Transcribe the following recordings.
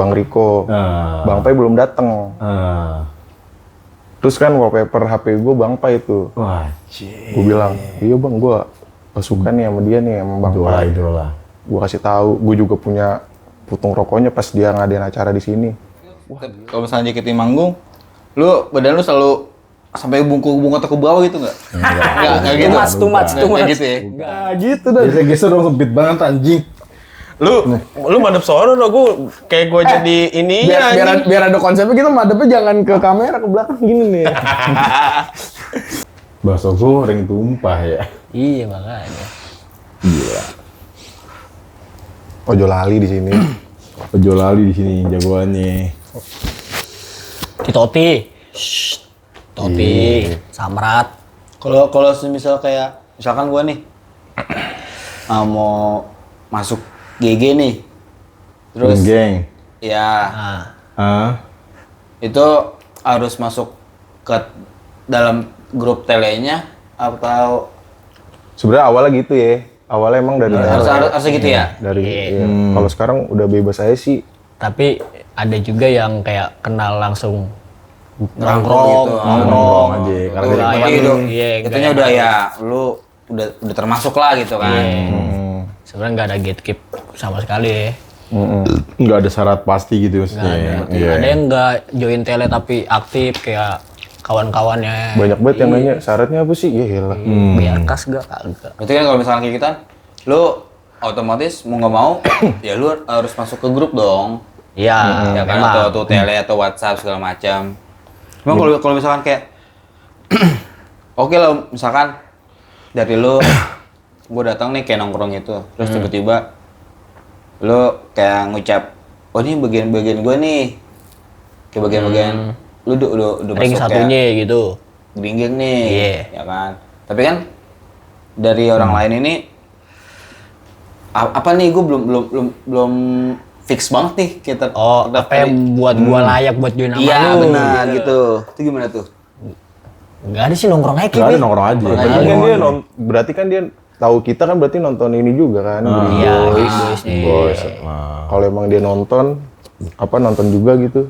Bang Riko. Bang Pai belum datang. Terus kan wallpaper HP gue Bang Pai itu. Wah, Gue bilang, iya Bang, gue suka nih sama dia nih, sama Bang Pai. Idola. Gue kasih tahu, gue juga punya putung rokoknya pas dia ngadain acara di sini. Kalau misalnya JKT manggung, lu badan lu selalu sampai bungkuk atau ke bawah gitu nggak? Nggak gitu. Too much. Nggak gitu ya? Nah gitu dah. Geser dong, sempit banget anjing. Lu madep sono dong, gue kayak gue jadi ini Biar ada konsepnya kita madepnya jangan ke kamera, ke belakang gini nih. Bakso goreng tumpah ya. Iya makanya. Gila. Ojo lali di sini. Ojo lali di sini jagoannya. Toti. Toti. Samrat. Kalau misal kayak misalkan gua nih mau masuk GG nih, terus geng. ya itu harus masuk ke dalam grup telenya atau Sebenarnya awalnya gitu ya. Awalnya emang dari harus gitu ya? iya. Kalau sekarang udah bebas aja sih. Tapi ada juga yang kayak kenal langsung nongkrong gitu. Nongkrong aja. Karena Udah, dia yang- itu iya, itunya gak udah ada. ya lu udah termasuk lah gitu kan. Sebenarnya nggak ada gatekeep sama sekali ya. nggak ada syarat pasti gitu maksudnya. Iya. Ada yang nggak join tele tapi aktif kayak kawan-kawannya. Banyak banget yang nanya, syaratnya apa sih? Ya iyalah. Biar kas gak kagak. Berarti kan kalau misalnya kayak kita, lu otomatis mau nggak mau ya lu harus masuk ke grup dong. Iya, Ya kan memang. atau tele atau WhatsApp segala macam. Emang kalau misalkan kayak oke lah misalkan dari lu gue datang nih kayak nongkrong itu, terus tiba-tiba lu kayak ngucap, oh ini bagian-bagian gue nih, kayak bagian-bagian lu udah Ring masuk satunya gitu. gering nih, Iya. ya kan. Tapi kan dari orang lain ini apa nih gue belum fix banget nih kita. Oh, apa yang buat gua layak buat join sama Iya lu? benar gitu. Itu gimana tuh? Enggak ada sih nongkrong aja Nggak ada Ki. nongkrong aja. Berarti kan dia tahu kita kan berarti nonton ini juga kan. Iya, Boys. boys nih. Bos. Kalau emang dia nonton juga gitu.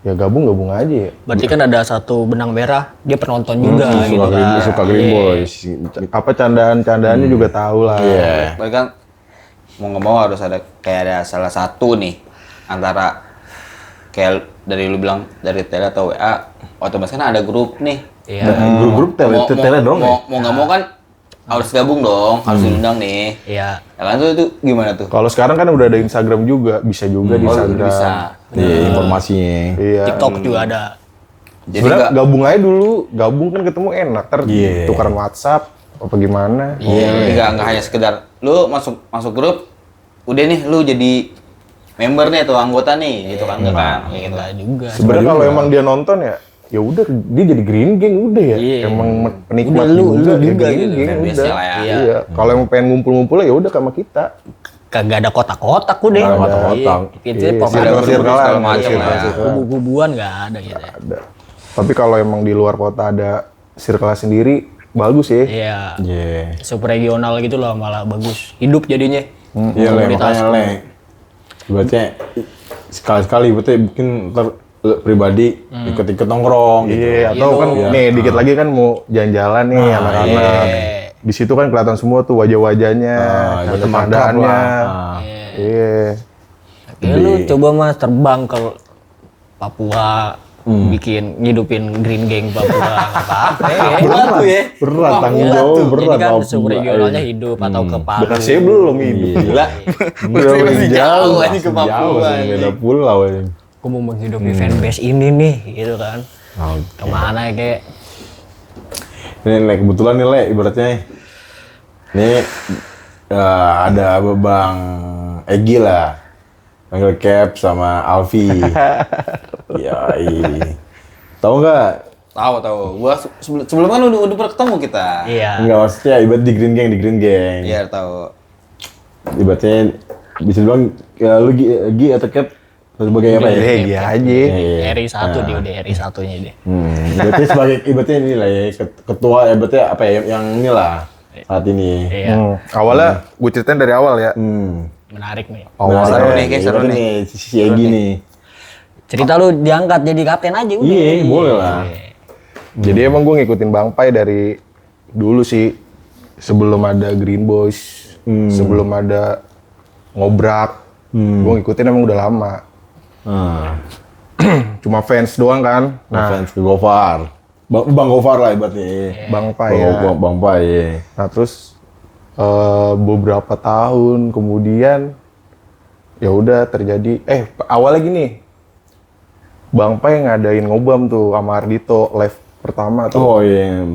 Ya gabung aja ya. Berarti kan ada satu benang merah, dia penonton juga gitu kan. Suka Green Boys. Apa candaan-candaannya juga tahu lah. Iya. Berarti kan mau nggak mau harus ada kayak ada salah satu nih antara kayak dari lu bilang dari tele atau WA, otomatis kan ada grup nih. Iya. Grup tele dong ya. Mau nggak mau kan harus gabung dong, harus diundang nih. Iya. Ya kan itu gimana tuh? Kalau sekarang kan udah ada Instagram juga, bisa juga di Oh, Instagram. bisa. Iya, informasinya. Iya. TikTok juga ada. Jadi Sebenarnya nggak gabung aja dulu, gabung kan ketemu enak, Iya. tukaran WhatsApp apa gimana. jadi nggak hanya sekedar lu masuk grup, udah nih lu jadi member nih atau anggota nih, gitu kan nggak kan? Kayak gitu. Enggak juga. Sebenarnya kalau emang dia nonton ya udah dia jadi Green Gang udah ya. Iya. Emang penikmat Udah lu juga, juga Green gitu, Gang fanbase-nya udah. lah ya. Iya. Kalau emang pengen ngumpul-ngumpul ya udah sama kita. Kagak ada kotak-kotak udah. Nggak ada kotak-kotak. Itu Iya, pokoknya circle segala macam lah ya. kubu-kubuan nggak ada gitu ya. Ada. Tapi kalau emang di luar kota ada circle sendiri bagus ya. Iya. Iya. Subregional gitu loh malah bagus. Hidup jadinya. Iya, Le, Komunitas. makanya Le. Berarti sekali-sekali berarti bikin pribadi ikut-ikut nongkrong gitu. Iya, atau kan nih dikit lagi kan mau jalan-jalan nih anak-anak. Di situ kan kelihatan semua tuh wajah-wajahnya, berteman canda-candaannya. lah. Iya. Ya lu coba mas terbang ke Papua, bikin ngidupin Green Gang Papua, nggak apa-apa. Berat tuh ya. Berat, tanggung jawab berat. Ini kan Papua. subregionalnya hidup atau ke Palu. Bekasi belum hidup. Gila. Udah Masih jauh ini ke jauh, Papua. masih beda pulau ini. Gue mau menghidupi fanbase ini nih, gitu kan. Oke. Kemana ya kayak? Ini Le, kebetulan nih Le, ibaratnya nih ada Bang Egi lah, panggil Cap sama Alfi. Yoi. Tahu nggak? Tahu. Gua sebelum kan udah pernah ketemu kita. Iya. Nggak maksudnya ibarat di Green Gang. Iya tahu. Ibaratnya bisa bilang ya, lu Gi atau Cap sebagai apa ya? Iya aja. Iya. RI 1 dia udah RI 1-nya dia. Berarti sebagai ibaratnya ini lah ya, ketua ya berarti apa ya yang inilah saat ini. Iya. Awalnya gue ceritain dari awal ya. menarik nih. seru nih, kayak seru Ibaratnya nih. si Egi nih. Cerita lu diangkat jadi kapten aja udah. Iya, boleh lah. Jadi emang gue ngikutin Bang Pai dari dulu sih. Sebelum ada Green Boys, sebelum ada Ngobrak. Gue ngikutin emang udah lama. Nah, Cuma fans doang kan. Nah, fans ke Gofar. Bang Gofar lah ibaratnya. Bang Pai ya. Bang Pai. Iya. Nah terus beberapa tahun kemudian ya udah terjadi awalnya gini. Bang Pai ngadain ngobam tuh sama Ardito live pertama tuh Oh iya.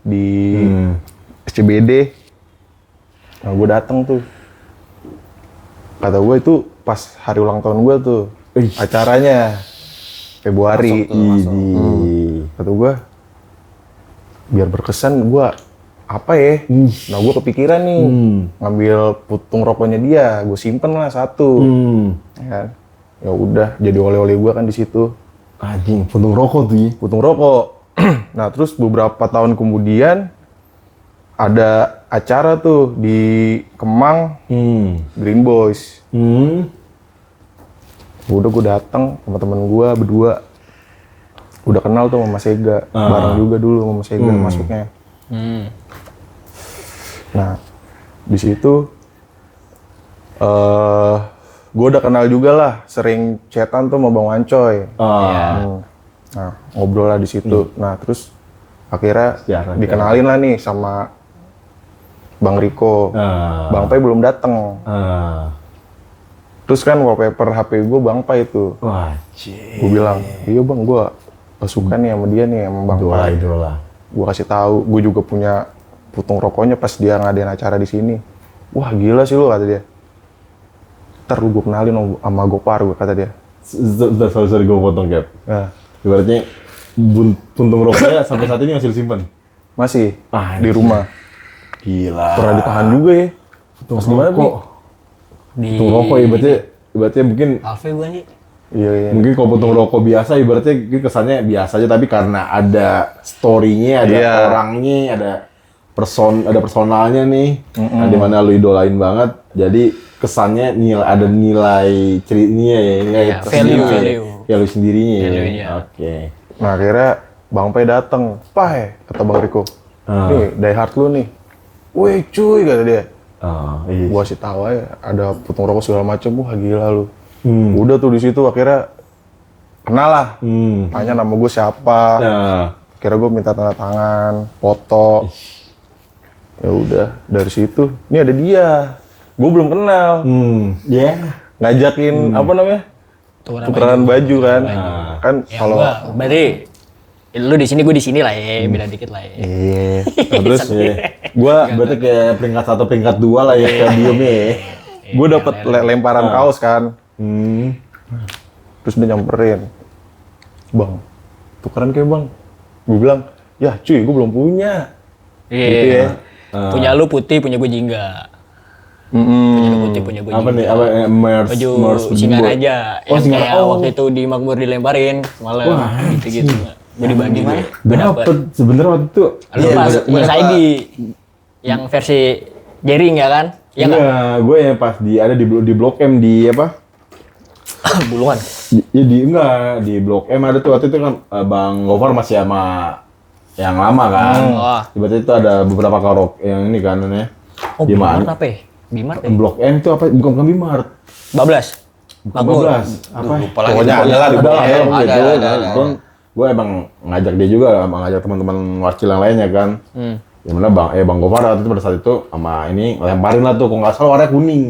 di SCBD. Nah gue dateng tuh. Kata gue itu pas hari ulang tahun gue tuh Ih. acaranya Februari. Kata gue biar berkesan gue apa ya? Nah gue kepikiran nih ngambil putung rokoknya dia, gue simpen lah satu. Ya kan? Ya udah jadi oleh-oleh gue kan di situ. Anjing, puntung rokok tuh ya. Putung rokok. Nah terus beberapa tahun kemudian ada acara tuh di Kemang Green Boys. Udah gue datang sama temen gue berdua. Udah kenal tuh sama Mas Ega, bareng juga dulu sama Mas Ega masuknya. Nah di situ gue udah kenal juga lah, sering chatan tuh sama Bang Wancoy. Nah ngobrol lah di situ. Nah terus akhirnya Sejarah, dikenalin lah nih sama Bang Riko. Bang Pai belum dateng. Terus kan wallpaper HP gue Bang Pai itu. Wah, Gue bilang, iya bang, gue suka nih sama dia nih, sama Bang Pai. idola. Gue kasih tahu, gue juga punya putung rokoknya pas dia ngadain acara di sini. Wah gila sih lu, kata dia. Ntar lu gue kenalin sama Gopar, gue kata dia. Sorry gue potong, Cap. Nah, Ibaratnya puntung rokoknya sampai saat ini masih disimpan. masih Ah, di rumah. Gila. Pernah ditahan juga ya. Pas di mana, Bi? Di Puntung rokok ibaratnya mungkin Alve gua nih. Iya, iya. mungkin kalau puntung rokok biasa ibaratnya kesannya biasa aja, tapi karena ada story-nya, ada Iya. orangnya, ada personalnya nih, nah, di mana lu idolain banget, jadi kesannya ada nilai ceritanya ya, nilai Iya, tersendiri, value. ya lu sendirinya. Value-nya. Oke. Nah akhirnya Bang Pai dateng. Pai, kata Bang Riko. Nih, die hard lu nih. Woi cuy, kata dia. Oh, iya. Gua kasih tahu aja, ada putung rokok segala macem. Wah gila lu. Udah tuh di situ akhirnya kenal lah. Tanya nama gue siapa. Nah, Kira gue minta tanda tangan, foto. Ya udah dari situ. Ini ada dia. Gue belum kenal. ya. Ngajakin apa namanya? Tukeran baju kan. Kan Ya kalau gua berarti lu di sini gua di sini lah ya, beda dikit lah ya. iya. Nah, terus Gue berarti kayak peringkat 1, peringkat 2 lah ya podiumnya ya. gue dapet lemparan kaos kan. Terus dia nyamperin. Bang, tukeran kayak bang. Gue bilang, ya cuy gue belum punya. Iya. Gitu ya. Punya lu putih, punya gua jingga. Punya lu putih, punya gua Apa jingga. nih? Apa Baju Singaraja Oh, yang kayak Singaraja. waktu itu di Makmur dilemparin semalam gitu-gitu. Gue dibanding gue dapet. Dapet sebenernya waktu itu. Lu pas Mas Aidi yang versi Jering ya kan? Iya kan? Enggak, gue yang pas ada di Blok M di apa? Buluan. Di Blok M ada tuh waktu itu kan Bang Gofar masih sama yang lama kan. Oh. Tiba-tiba itu ada beberapa karaoke yang ini kan namanya. Oh, Di Bimart mana? apa ya? Bimart ya? Blok M itu apa? Bukan Bimart. Bablas. Makmur. 15. Apa? Lupa lagi. Pokoknya ada lah di Ada Blok lah M. ya, Ada, gitu. ada. Gue emang ngajak dia juga, ngajak teman-teman wakil yang lainnya kan. Yang mana Bang Gofar waktu itu pada saat itu sama ini lemparin lah tuh, kalau nggak salah warnanya kuning.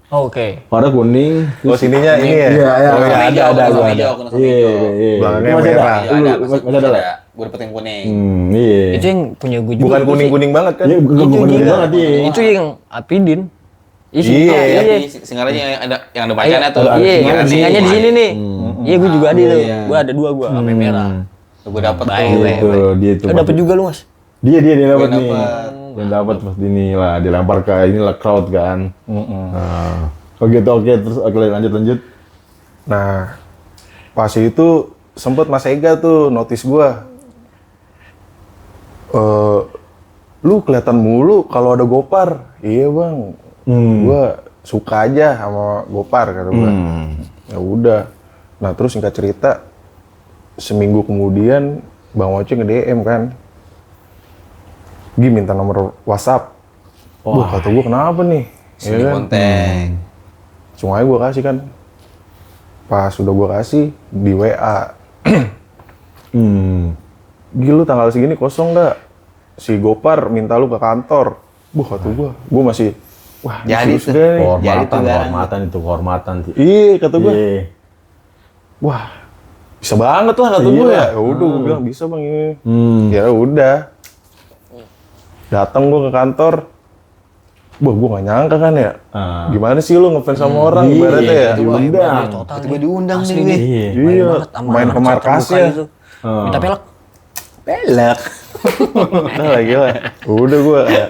Oh, oke. Warna kuning. Oh sininya ini ya? Iya, Kena sama hijau, ada. kena sama hijau. Belakangnya Masih ada. merah. Iya, ada, Masih ada lah. Gue dapetin kuning. Iya. Itu yang punya gue juga. Bukan itu kuning-kuning banget kan? Iya, bukan kuning banget iya. sih. Itu yang Apidin. Iya. Iya, Singaranya yang ada bacanya tuh. Iya, singanya di sini nih. Iya, gue juga ada tuh. Iya. Gue ada 2 gue, sampai merah. Gue dapet Baik, tuh. baik. Itu dia itu. Lo dapet juga lu, Mas? Dia dapat Gua nih. dapet. Yang dapat pas ini lah, dilempar ke inilah crowd kan. Nah. Oke, terus oke lanjut. Nah, pas itu sempet Mas Ega tuh notice gua. Lu kelihatan mulu kalau ada Gopar. Iya bang, gua suka aja sama Gopar kata gue. Ya udah. Nah terus singkat cerita, seminggu kemudian Bang Wace nge-DM kan. Gi minta nomor WhatsApp. Wah kata gue kenapa nih? Sini kontak. Langsung aja gue kasih kan. Pas udah gue kasih di WA. Gi lu tanggal segini kosong gak? Si Gopar minta lu ke kantor. Kata gue masih, wah Jadi serius tuh. gak nih? Kehormatan sih. Iya kata gue, Iya. wah bisa banget lah kata gue ya. Ya udah gue bilang bisa bang ini. Ya udah. Datang gue ke kantor. Wah gue gak nyangka kan ya. Gimana sih lu ngefans sama orang ibaratnya ya? Diundang. Tiba-tiba diundang Asli nih. Iya, banget sama main ke anak-anak markasnya. terbuka gitu. Minta pelek. Pelek. Udah lah gila. Udah gue kayak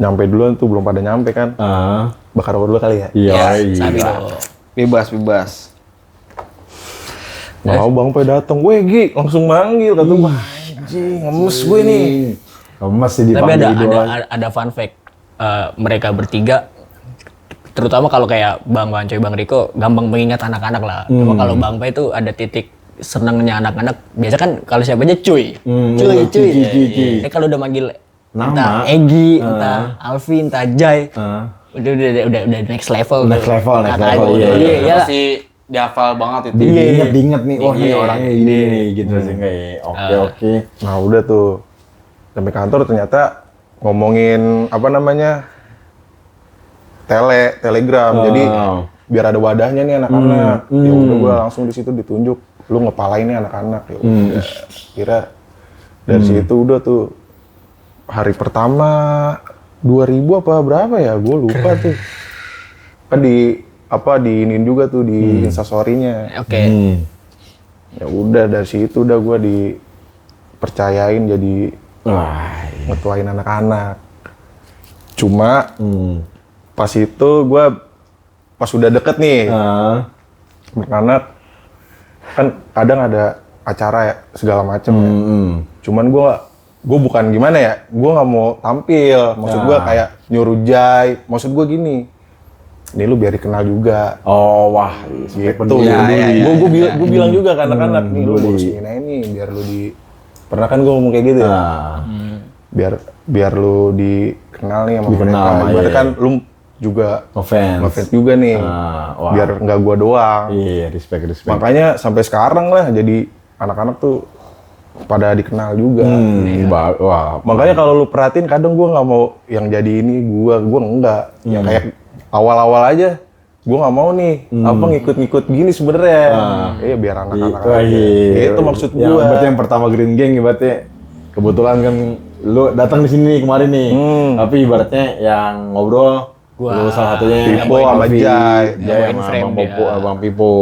nyampe duluan tuh belum pada nyampe kan. Bakar rokok dulu kali ya. Iya. Sabi dong. Bebas. Nggak mau bang Pai datang, gue Gi langsung manggil kata gue. Anjing, ngemes gue nih. Masih Tapi dipanggil idola. ada fun fact. Mereka bertiga, terutama kalau kayak Bang Wancoy, Bang Riko, gampang mengingat anak-anak lah. Cuma kalau Bang Pai itu ada titik senengnya anak-anak. Biasa kan kalau siapa aja cuy. Cuy. Cuy. Kalau udah manggil Nama. entah Egi, entah Alfi, entah Jai. Udah next level. Next tuh. level, Kata-kata. iya. Iya. Masih dihafal banget itu. Diinget nih, wah ini orangnya ini nih gitu sih kayak oke. Nah udah tuh, sampai kantor ternyata ngomongin apa namanya telegram. Jadi biar ada wadahnya nih anak-anak. Ya udah gue langsung di situ ditunjuk, lu ngepalain nih anak-anak. Ya udah. Kira dari situ udah tuh hari pertama 2000 apa berapa ya? Gue lupa tuh. Kan diinin juga tuh di Instastory-nya. Oke. Ya udah dari situ udah gue dipercayain jadi ngetuain anak-anak. Cuma pas itu gue pas udah deket nih anak-anak kan kadang ada acara ya segala macem ya. Cuman gue bukan gimana ya, gue nggak mau tampil. Maksud gue kayak nyuruh Jai. Maksud gue gini, ini lu biar dikenal juga. Oh wah, Gitu. Gue bilang juga ke anak-anak, nih lu harus ini nih biar lu di. Pernah kan gue ngomong kayak gitu ya. Biar lu dikenal nih sama mereka. Ibaratnya kan lu juga ngefans juga nih. Biar nggak gue doang. Iya, respect. Makanya sampai sekarang lah jadi anak-anak tuh pada dikenal juga. Wah, Makanya kalau lu perhatiin kadang gue nggak mau yang jadi ini gue enggak. Yang kayak awal-awal aja gue nggak mau nih apa ngikut-ngikut gini sebenarnya. Iya biar anak-anak aja. Itu maksud gue. Berarti yang pertama Green Gang ibaratnya kebetulan kan lu datang di sini kemarin nih. Tapi ibaratnya yang ngobrol lu salah satunya Pipo sama Jai. Jai sama Bang Popo, Bang Pipo.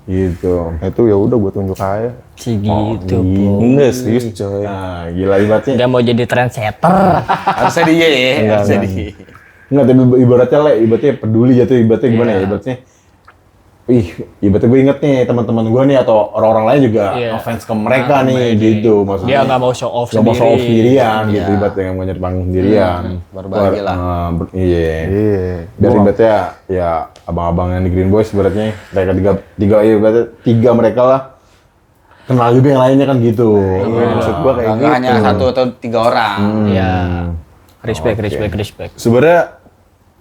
Gitu. Itu ya udah gue tunjuk aja. Gitu. Enggak serius coy. Nah, gila ibaratnya. Nggak mau jadi trendsetter. Harusnya dia ya. Harusnya dia. Enggak, tapi ibaratnya peduli jatuh, ibaratnya gimana ya, ibaratnya ibaratnya gue inget nih teman-teman gue nih atau orang-orang lain juga ngefans ke mereka nih gitu maksudnya. Dia nggak mau show off Gak mau show off sendirian gitu, ibaratnya nggak mau nyari panggung sendirian. Berbagi lah. Iya. Biar ibaratnya ya abang-abang yang di Green Boys ibaratnya mereka tiga mereka lah kenal juga yang lainnya kan gitu. Maksud gue kayak Nggak gitu. hanya 1 atau 3 orang. Iya. Respect. Sebenarnya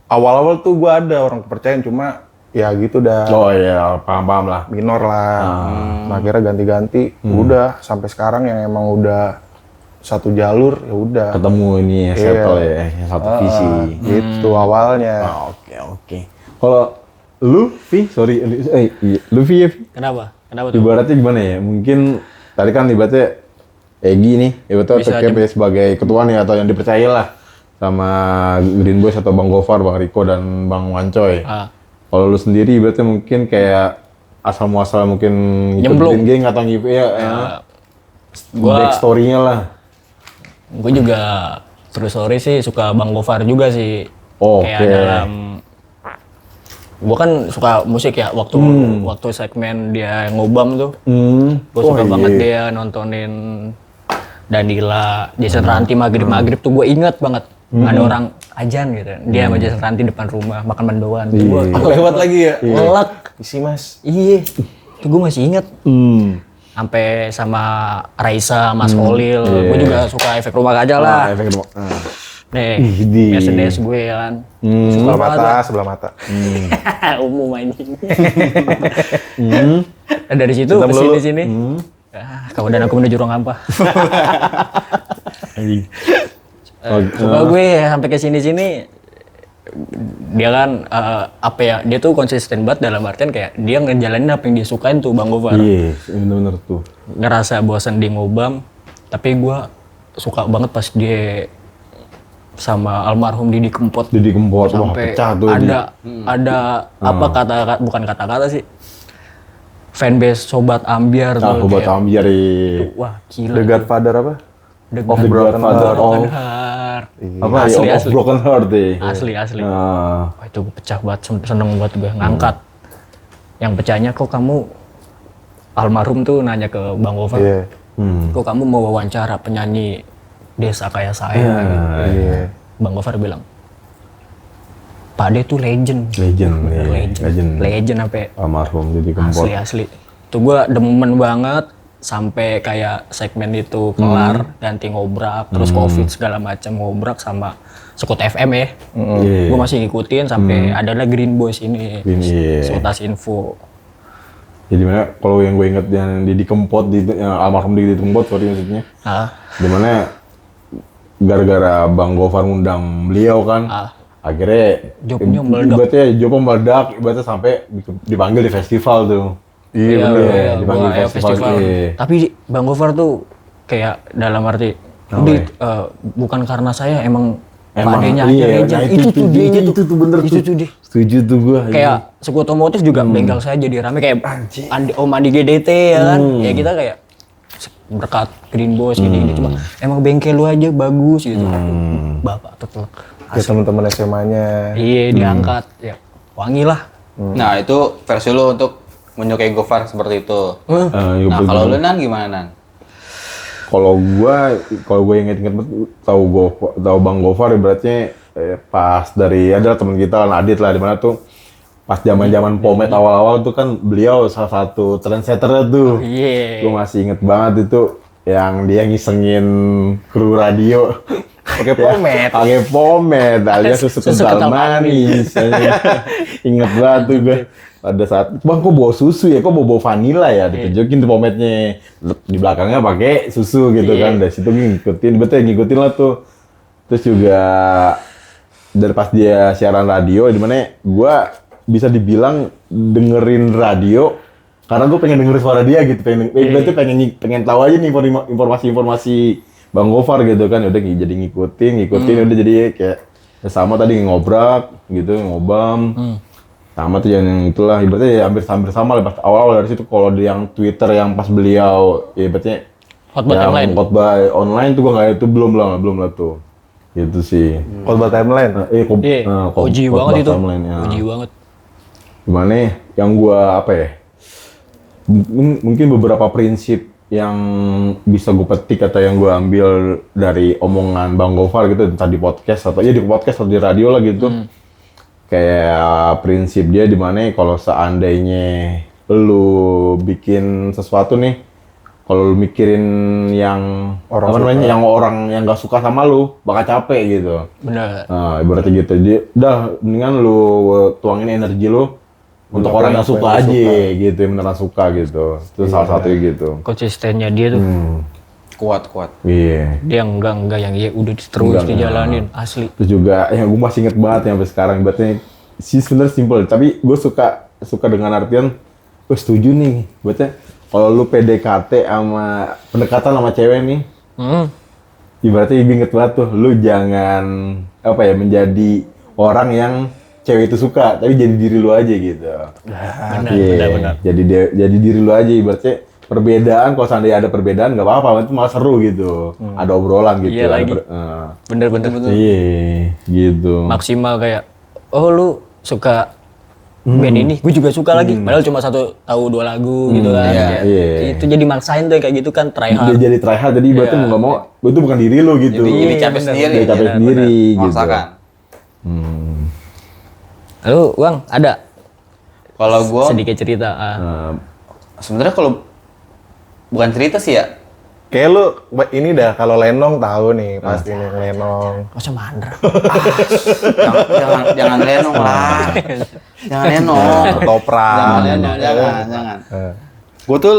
awal-awal tuh gue ada orang kepercayaan cuma ya gitu dah. Oh iya, paham lah. Minor lah. Nah, akhirnya ganti-ganti. Udah sampai sekarang yang emang udah satu jalur ya udah. Ketemu ini ya, settle ya, yang satu visi. Gitu awalnya. Oke. Kalau lu, Vi, lu Vi ya, Vi? Kenapa tuh? Ibaratnya gimana ya? Mungkin tadi kan ibaratnya Egi nih, ibaratnya TKP sebagai ketua nih atau yang dipercaya lah sama Green Boys atau Bang Gofar, Bang Riko dan Bang Wancoy. Kalau lu sendiri ibaratnya mungkin kayak asal muasal mungkin ikut Green Gang atau ngikut back story-nya lah. Gue juga true story sih suka Bang Gofar juga sih. Kayak dalam gue kan suka musik ya waktu segmen dia ngobam tuh. Gue suka banget dia nontonin Danila, Jason Ranti maghrib tuh gue inget banget. ajan gitu. Dia sama Jason Ranti depan rumah makan mendoan. Iya. Gua Lewat lagi ya. ngelak. Isi mas. Iya. Itu gue masih inget. Sampai sama Raisa, Mas Holil. Gue juga suka efek rumah kaca lah. Efek rumah. Nih, Di. Mercedes gue kan. Sebelah mata, sebelah mata. Umum anjing. Dari situ ke sini-sini. Kemudian aku menuju ruang hampa. Suka gue sampai ke sini-sini. Dia kan apa ya? Dia tuh konsisten banget dalam artian kayak dia ngejalanin apa yang dia sukain tuh Bang Gofar. Iya, bener-bener tuh. Ngerasa bosan di ngobam, tapi gue suka banget pas dia sama almarhum Didi Kempot. Didi Kempot, wah Sampai pecah tuh. ada apa kata bukan kata-kata sih. Fanbase Sobat Ambiar tuh. Sobat kayak, Ambiar iya. wah gila. The Godfather apa? Of the Godfather Broken of Heart. apa Asli, ya? Of asli. Broken Heart deh. Asli. Nah, Wah itu pecah banget, seneng banget gue ngangkat. Yang pecahnya kok kamu almarhum tuh nanya ke Bang Gofar. Iya. Kok kamu mau wawancara penyanyi desa kayak saya? Gitu. Iya. Bang Gofar bilang, Pak De tuh legend. legend. Legend sampai Almarhum Didi Kempot. asli. Tuh gue demen banget sampai kayak segmen itu kelar, ganti ngobrak, terus covid segala macam ngobrak sama Sekut FM ya. Iya. Gue masih ngikutin sampai adalah Green Boys ini. Iya. Sekotas info. Jadi mana kalau yang gue inget yang Didi Kempot almarhum Didi Kempot sorry maksudnya. Dimana gara-gara Bang Gofar ngundang beliau kan. Akhirnya Jobnya meledak. Ibaratnya jobnya meledak, ibaratnya sampai dipanggil di festival tuh. Iya bener. Iya, dipanggil gua festival. Iya. Tapi Bang Gofar tuh kayak dalam arti, bukan karena saya emang Pak De-nya aja iya, legend. nah Itu tuh dia aja tuh. itu tuh bener Itu tuh. tuh dia. Setuju tuh gue. Kayak Sekut Otomotif juga bengkel saya jadi rame kayak Om Andi GDT ya kan. Ya kita kayak berkat Green Boys gini cuma emang bengkel lu aja bagus gitu. Bapak tetep. Ya teman-teman SMA-nya. Iya diangkat ya. Wangi lah. Nah itu versi lo untuk menyukai Gofar seperti itu. Nah kalau lu Nan gimana Nan? Kalau gue inget-inget tahu Bang Gofar ibaratnya pas dari ada teman kita Nadit lah di mana tuh pas zaman-zaman Pomade awal-awal tuh kan beliau salah satu trendsetternya tuh. Iya. Gue masih inget banget itu yang dia ngisengin kru radio Pakai pomade. pakai pomade alias susu kental manis. Inget banget tuh gue. Pada saat, bang kok bawa susu ya, kok bawa vanila ya, ditunjukin tuh pomade-nya. Di belakangnya pakai susu gitu kan, dari situ ngikutin lah tuh. Terus juga dari pas dia siaran radio, dimana gue bisa dibilang dengerin radio, karena gue pengen dengerin suara dia gitu, pengen tahu aja nih informasi-informasi Bang Gofar gitu kan, udah jadi ngikutin, udah jadi kayak ya sama tadi ngobrak gitu, ngobam. Sama tuh yang itulah, ibaratnya ya hampir sama lah pas awal dari situ. Kalau di yang Twitter yang pas beliau, ya ibaratnya khotbah online tuh gua nggak itu belum lah tuh, gitu sih. Khotbah timeline. Uji banget itu. Ya. Uji banget. Gimana ya, yang gua apa ya? Mungkin beberapa prinsip yang bisa gue petik atau yang gue ambil dari omongan Bang Gofar gitu, entah di podcast atau di radio lah gitu. Kayak prinsip dia di mana kalau seandainya lu bikin sesuatu nih, kalau lu mikirin yang orang yang nggak suka sama lu bakal capek gitu. Bener. Nah, ibaratnya gitu. Jadi udah mendingan lu tuangin energi lu untuk orang yang suka aja gitu, yang beneran suka gitu. Itu salah satu gitu. Konsistennya dia tuh. Kuat. Iya. Dia enggak yang ya udah terus dijalanin asli. Terus juga yang gue masih inget banget yang sampai sekarang ibaratnya sih sebenarnya simple, tapi gue suka dengan artian gue setuju nih buatnya kalau lu PDKT sama pendekatan sama cewek nih, ibaratnya gue inget banget tuh, lu jangan menjadi orang yang cewek itu suka, tapi jadi diri lu aja gitu. Benar. Jadi diri lu aja, ibaratnya perbedaan, kalau seandainya ada perbedaan nggak apa-apa, itu malah seru gitu. Ada obrolan gitu. Iya lagi. Bener. Iya, gitu. Maksimal kayak, oh lu suka band ini, gue juga suka lagi. Padahal cuma tahu 2 lagu gitu kan. Iya. Itu jadi maksain tuh kayak gitu kan, try hard. Dia jadi try hard, jadi ibaratnya mau nggak mau, itu bukan diri lu gitu. Jadi capek sendiri. Jadi capek sendiri gitu. Maksakan. Lalu Bang, ada Kalau gue sedikit cerita? sebenarnya kalau bukan cerita sih ya. Kayak lu ini dah kalau Lenong tahu nih pasti nih Lenong. Masa mandra? jangan lenong lah. Jangan lenong. Ketoprak. Jangan lenong, jangan. Gue tuh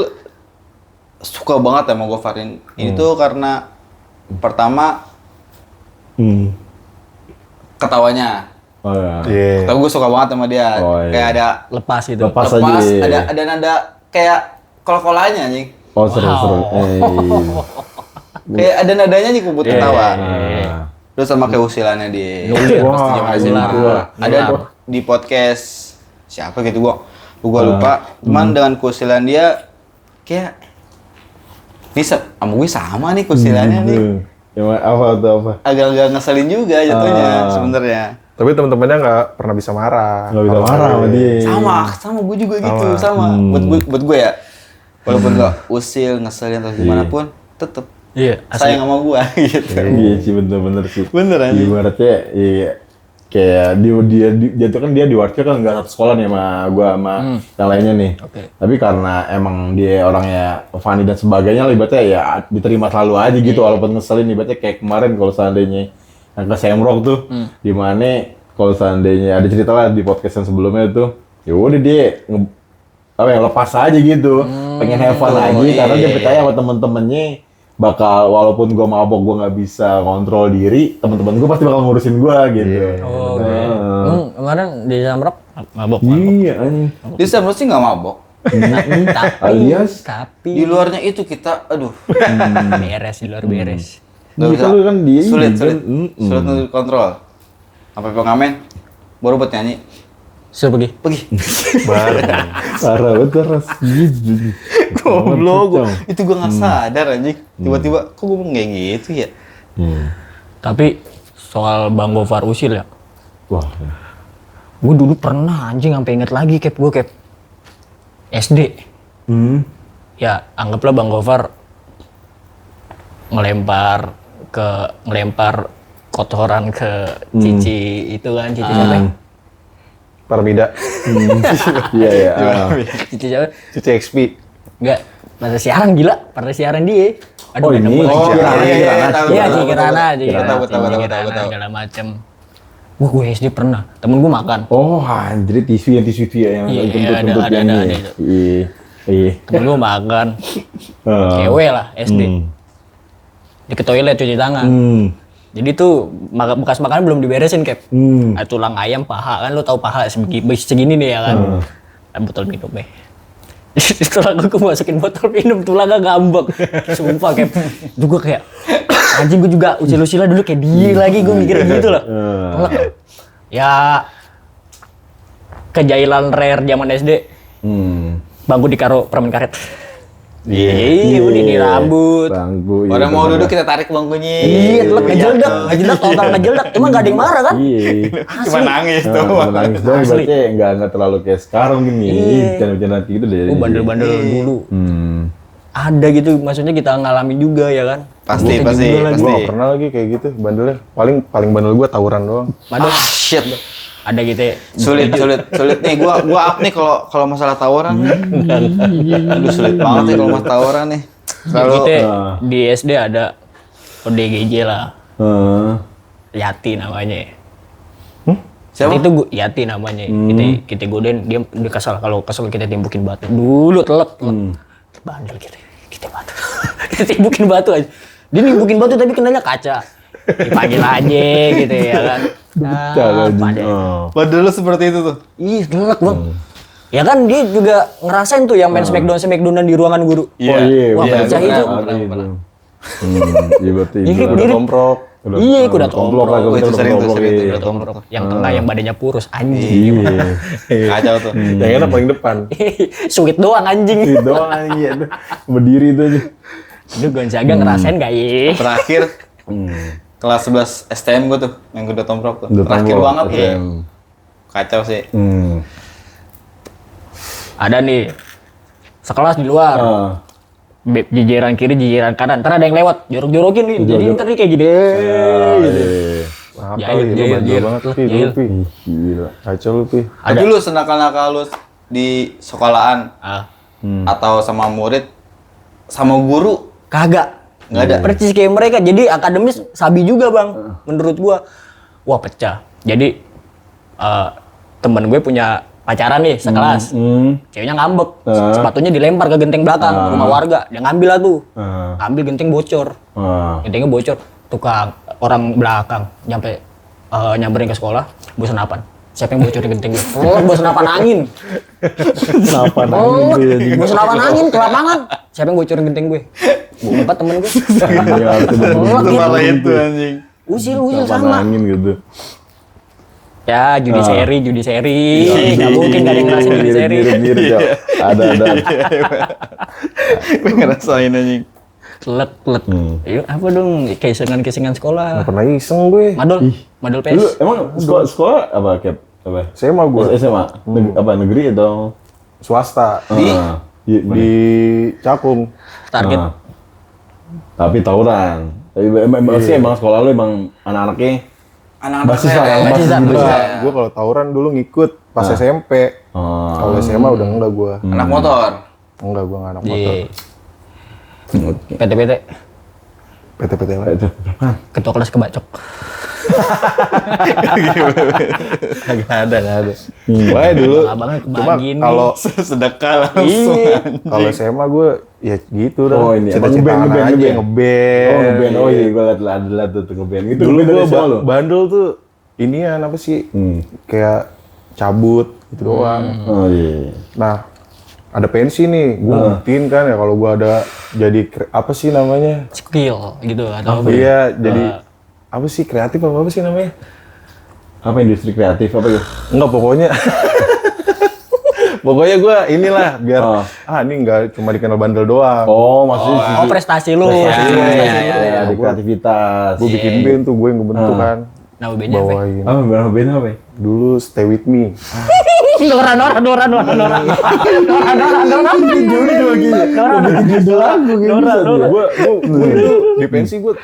suka banget sama Gofar ini tuh karena pertama ketawanya. Oh ya. Iya. Tapi gue suka banget sama dia. Oh, iya. Kayak ada Lepas itu. Lepas aja. ada nada kayak kol-kolannya nih. Oh seru-seru. Kayak ada nadanya nih buat ketawa. Nah. Terus sama kayak usilannya di Wah, ada di podcast siapa gitu gua lupa. Cuman dengan keusilan dia kayak bisa sama gue sama nih keusilannya nih. Apa tuh apa? Agak-agak ngeselin juga jatuhnya sebenarnya. Tapi teman-temannya nggak pernah bisa marah. Nggak bisa marah sama dia. Sama gue juga gitu, sama. Buat gue ya. Walaupun gak usil, ngeselin atau gimana pun, tetep Iya, sayang sama gue gitu. Iya sih bener-bener sih. Bener aja. Ibaratnya iya, kayak dia tuh kan dia di Warkir kan nggak satu sekolah nih sama gua sama yang lainnya nih. Oke. Tapi karena emang dia orangnya funny dan sebagainya, ibaratnya ya diterima selalu aja gitu walaupun ngeselin. Ibaratnya kayak kemarin kalau seandainya yang ke Semrock tuh, di mana kalau seandainya ada cerita lah di podcast yang sebelumnya tuh, ya udah dia lepas aja gitu, pengen have fun aja karena dia percaya sama temen-temennya bakal walaupun gua mabok gua nggak bisa kontrol diri, teman-teman gua pasti bakal ngurusin gua gitu. Oh, oke. Kemarin di Samrok mabok. Iya anjing. Dia sebenarnya sih nggak mabok. Alias Tapi Di luarnya itu kita, aduh, beres, di luar beres. nggak bisa. Itu kan dia Sulit kan, untuk kontrol. Sampai pengamen baru buat nyanyi. Suruh pergi. parah betul ras gitu. Goblok, itu gue nggak sadar anjing. Tiba-tiba, kok gue kayak gitu ya? Tapi soal Bang Gofar usil ya, Wah. gue dulu pernah anjing sampai inget lagi gue SD. Ya anggaplah Bang Gofar ngelempar kotoran ke Cici itu kan, Cici siapa? Parmida. Iya ya. Cici siapa? Cici XP. Enggak, pada siaran gila, pada siaran dia. Oh, ini Iya, Cici Kirana, Tahu. segala macem. Gue SD pernah, temen gue makan. Oh anjir tisu ya yang Iya, kentut-kentut ada yang itu. ini. Iya. Temen gue makan, cewek lah SD. Di ke toilet cuci tangan. Jadi tuh bekas makanan belum diberesin Kep. Tulang ayam, paha kan, lo tau paha segini nih ya kan. Botol minum Setelah gue masukin botol minum, tulangnya ngambek. Sumpah Kep. Itu gue kayak, anjing gue juga usil-usilan dulu kayak dia lagi, gue mikir gitu loh. Ya, kejailan rare zaman SD. Bangku dikaro permen karet. Iya, udah di rambut. Bangku. Orang mau duduk kita tarik bangkunya. Iya, telak ngejeldak, total ngejeldak. Emang gak ada yang marah kan? Iya. Cuma nangis tuh. Nangis doang Asli. berarti nggak terlalu kayak sekarang gini. Bercanda-bercanda gitu deh. Bandel-bandel dulu. Ada gitu, maksudnya kita ngalamin juga ya kan? Pasti. Gue gak pernah lagi kayak gitu bandelnya. Paling bandel gue tawuran doang. Padahal Shit. ada gitu ya. Sulit nih. Gua up nih kalau masalah tawuran. Aduh sulit banget nih kalau masalah tawuran nih. Selalu Kita di SD ada ODGJ lah. Yati namanya. siapa? Itu Yati namanya. Kita godain, dia kesal. Kalau kesal kita timbukin batu. Dulu telek. Bandel gitu. Kita batu. Kita timbukin batu aja. Dia nimbukin batu tapi kenanya kaca. Dipanggil aja gitu ya kan. Padahal seperti itu tuh. Ih, telek bang. Ya kan dia juga ngerasain tuh yang main smackdownan di ruangan guru. Iya. Wah, pecah itu. Iya berarti. Udah tomprok. Iya, udah tomprok. Itu sering tuh. Yang tengah yang badannya kurus, anjing. Kacau tuh. Yang enak paling depan. Sweet doang anjing. Itu doang aja. Berdiri itu aja. Itu Gonzaga ngerasain gak ya? Terakhir kelas 11 STM gue tuh yang udah tomprok tuh. Udah Terakhir tomprok, banget ya. STM. Kacau sih. Ada nih, sekelas di luar. Jijiran kiri, jijiran kanan. Ntar ada yang lewat, jorok-jorokin nih. Jadi ntar nih kayak gini. Gitu. Apa Jahil, lu jahil, bandel jahil. banget Pi, Jahil. lu Pi. Gila. Kacau lu Pi. Tapi lu senakal-nakal lu di sekolahan atau sama murid sama guru Kagak. nggak ada. Persis kayak mereka. Jadi akademis sabi juga bang. Menurut gua. Wah pecah. Jadi temen gue punya pacaran nih sekelas. Ceweknya ngambek. Sepatunya dilempar ke genteng belakang rumah warga. Dia ngambil lah tuh. Ambil genteng bocor. Gentengnya bocor. Tukang orang belakang nyamperin ke sekolah. Bosan apaan? Siapa yang bocorin genteng gue? Oh, bosan apaan angin? Kenapa Oh, bosan apaan angin? Ke lapangan. Siapa yang bocorin genteng gue? Empat temen gue. Itu malah itu anjing. Usil sama sama. angin gitu. Ya, judi seri. Nggak mungkin nggak ada yang ngerasain judi seri. Mirip, Cok. Ada. Gue ngerasain anjing. Kelet. Yuk, apa dong? Kesengan sekolah. Nggak pernah iseng gue. Madol Lu PS. emang sekolah apa, Cap? Apa? SMA gue. SMA? Apa, negeri atau? Swasta. Di Di Cakung. Target. Tapi tawuran. Tapi emang sekolah lu emang anak-anaknya Anak-anak basis saya. lah, basis lah. Gue kalau tawuran dulu ngikut pas SMP. Kalau SMA udah enggak gue. Anak motor. Enggak, gue nggak anak motor. Di PT. PT-PT apa? itu. Ketua kelas kebacok. Nggak ada. Wah dulu. Abangnya Cuma kebagiin kalau Sedekah langsung. kalau SMA gue ya gitu dah. Oh, ini apa? Cita-citaan Ngeband. aja ngeband. Oh, ngeband. Oh iya, gue liat tuh ngeband. Itu Dulu ngeband gue dari SMA lu? bandel tuh inian apa sih? Kayak cabut gitu doang. Oh iya. Nah, ada pensi nih, gue ngertiin kan ya kalau gue ada jadi apa sih namanya? Skill gitu atau apa? Iya, jadi apa sih kreatif apa sih namanya? Apa industri kreatif apa ya? Enggak pokoknya. Pokoknya gue inilah biar ini nggak cuma dikenal bandel doang. Oh, maksudnya Oh, prestasi lu. ada kreativitas. Gue bikin band tuh, gue yang ngebentuk kan. Nama bandnya apa? Bawain. Apa band apa? Dulu Stay With Me. Nora. Gue di pensi gue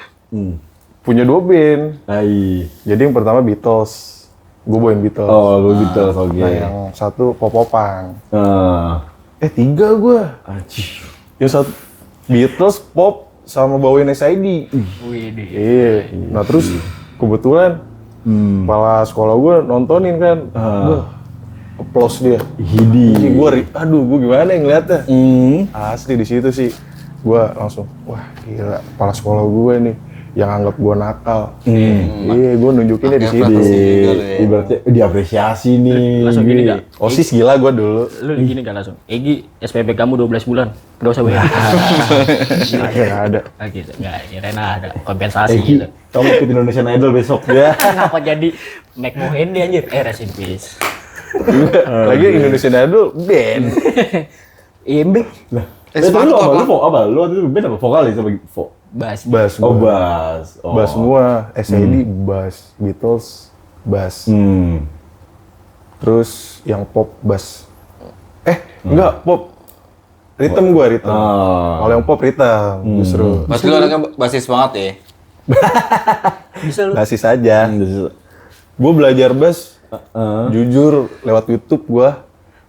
punya 2 band. Ai. Jadi yang pertama Beatles. Gue bawain Beatles. Oh, lu Beatles, oke. Nah, yang satu Pop-Popan. Ah. 3 gue. Yang satu Beatles, Pop, sama bawain SID. Widih. Iya. Nah terus kebetulan kepala sekolah gue nontonin kan. Applause dia. Hidi. Gue gimana yang ngeliatnya? Asli di situ sih. Gue langsung, wah gila, kepala sekolah gue nih yang anggap gue nakal. Iya, gue nunjukinnya di situ. Ibaratnya diapresiasi nih. Langsung gini gak? OSIS gila gue dulu. Lu gini gak langsung? Egi, SPP kamu 12 bulan. Gak usah bayar. Nggak ada. Ah, gitu. Nggak, kirain ada kompensasi Egi, gitu. kamu ikut Indonesian Idol besok ya. Kenapa jadi Mac Mohede anjir? Rest in peace. Lagi Indonesian Idol band. Imbik. Tapi lu apa? Lu waktu itu band apa? Vokalis apa? Bass. Bass. Oh, gua. bass. Oh. Bass semua. SID bass, Beatles bass. Terus yang pop bass. Enggak pop. Rhythm gue rhythm. Kalau yang pop rhythm justru. Pasti lu anaknya basis banget ya. Bisa lu. Basis aja. Gue belajar bass jujur lewat YouTube gue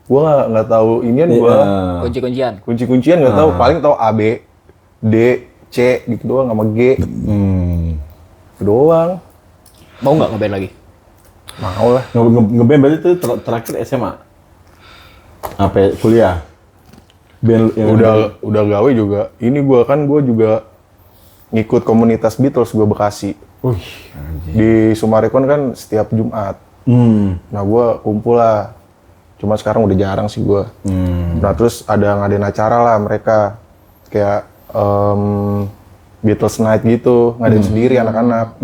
nggak tahu inian gue Kunci-kuncian. kunci-kuncian nggak tahu, paling tahu A B D C gitu doang sama G. Itu doang. Mau nggak ngeband lagi? Mau lah. Ngeband berarti itu terakhir SMA? Apa kuliah? Band yang Udah gawe juga. Ini gue juga ngikut komunitas Beatles gue Bekasi. Di Sumarekon kan setiap Jumat. Nah gue kumpul lah. Cuma sekarang udah jarang sih gue. Nah terus ada ngadain acara lah mereka. Kayak Beatles Night gitu. Ngadain sendiri anak-anak.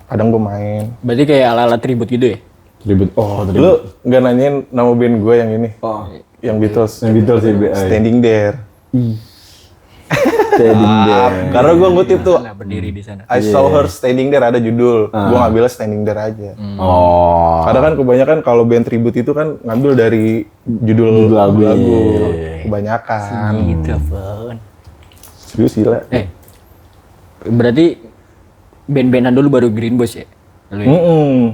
Kadang gue main. Berarti kayak ala-ala tribut gitu ya? Tribute. Oh, tribute. Lu nggak nanyain nama band gue yang ini? Oh. Yang Beatles. Yang Beatles ya, Standing There. Standing There. Karena gue ngutip tuh. Nah, berdiri di sana. I saw her standing there ada judul. Gue ngambilnya standing there aja. Oh. Karena kan kebanyakan kalau band tribute itu kan ngambil dari judul lagu-lagu. Kebanyakan. Gitu, Fon. Serius gila. Berarti band-bandan dulu baru Green Boys ya? Iya.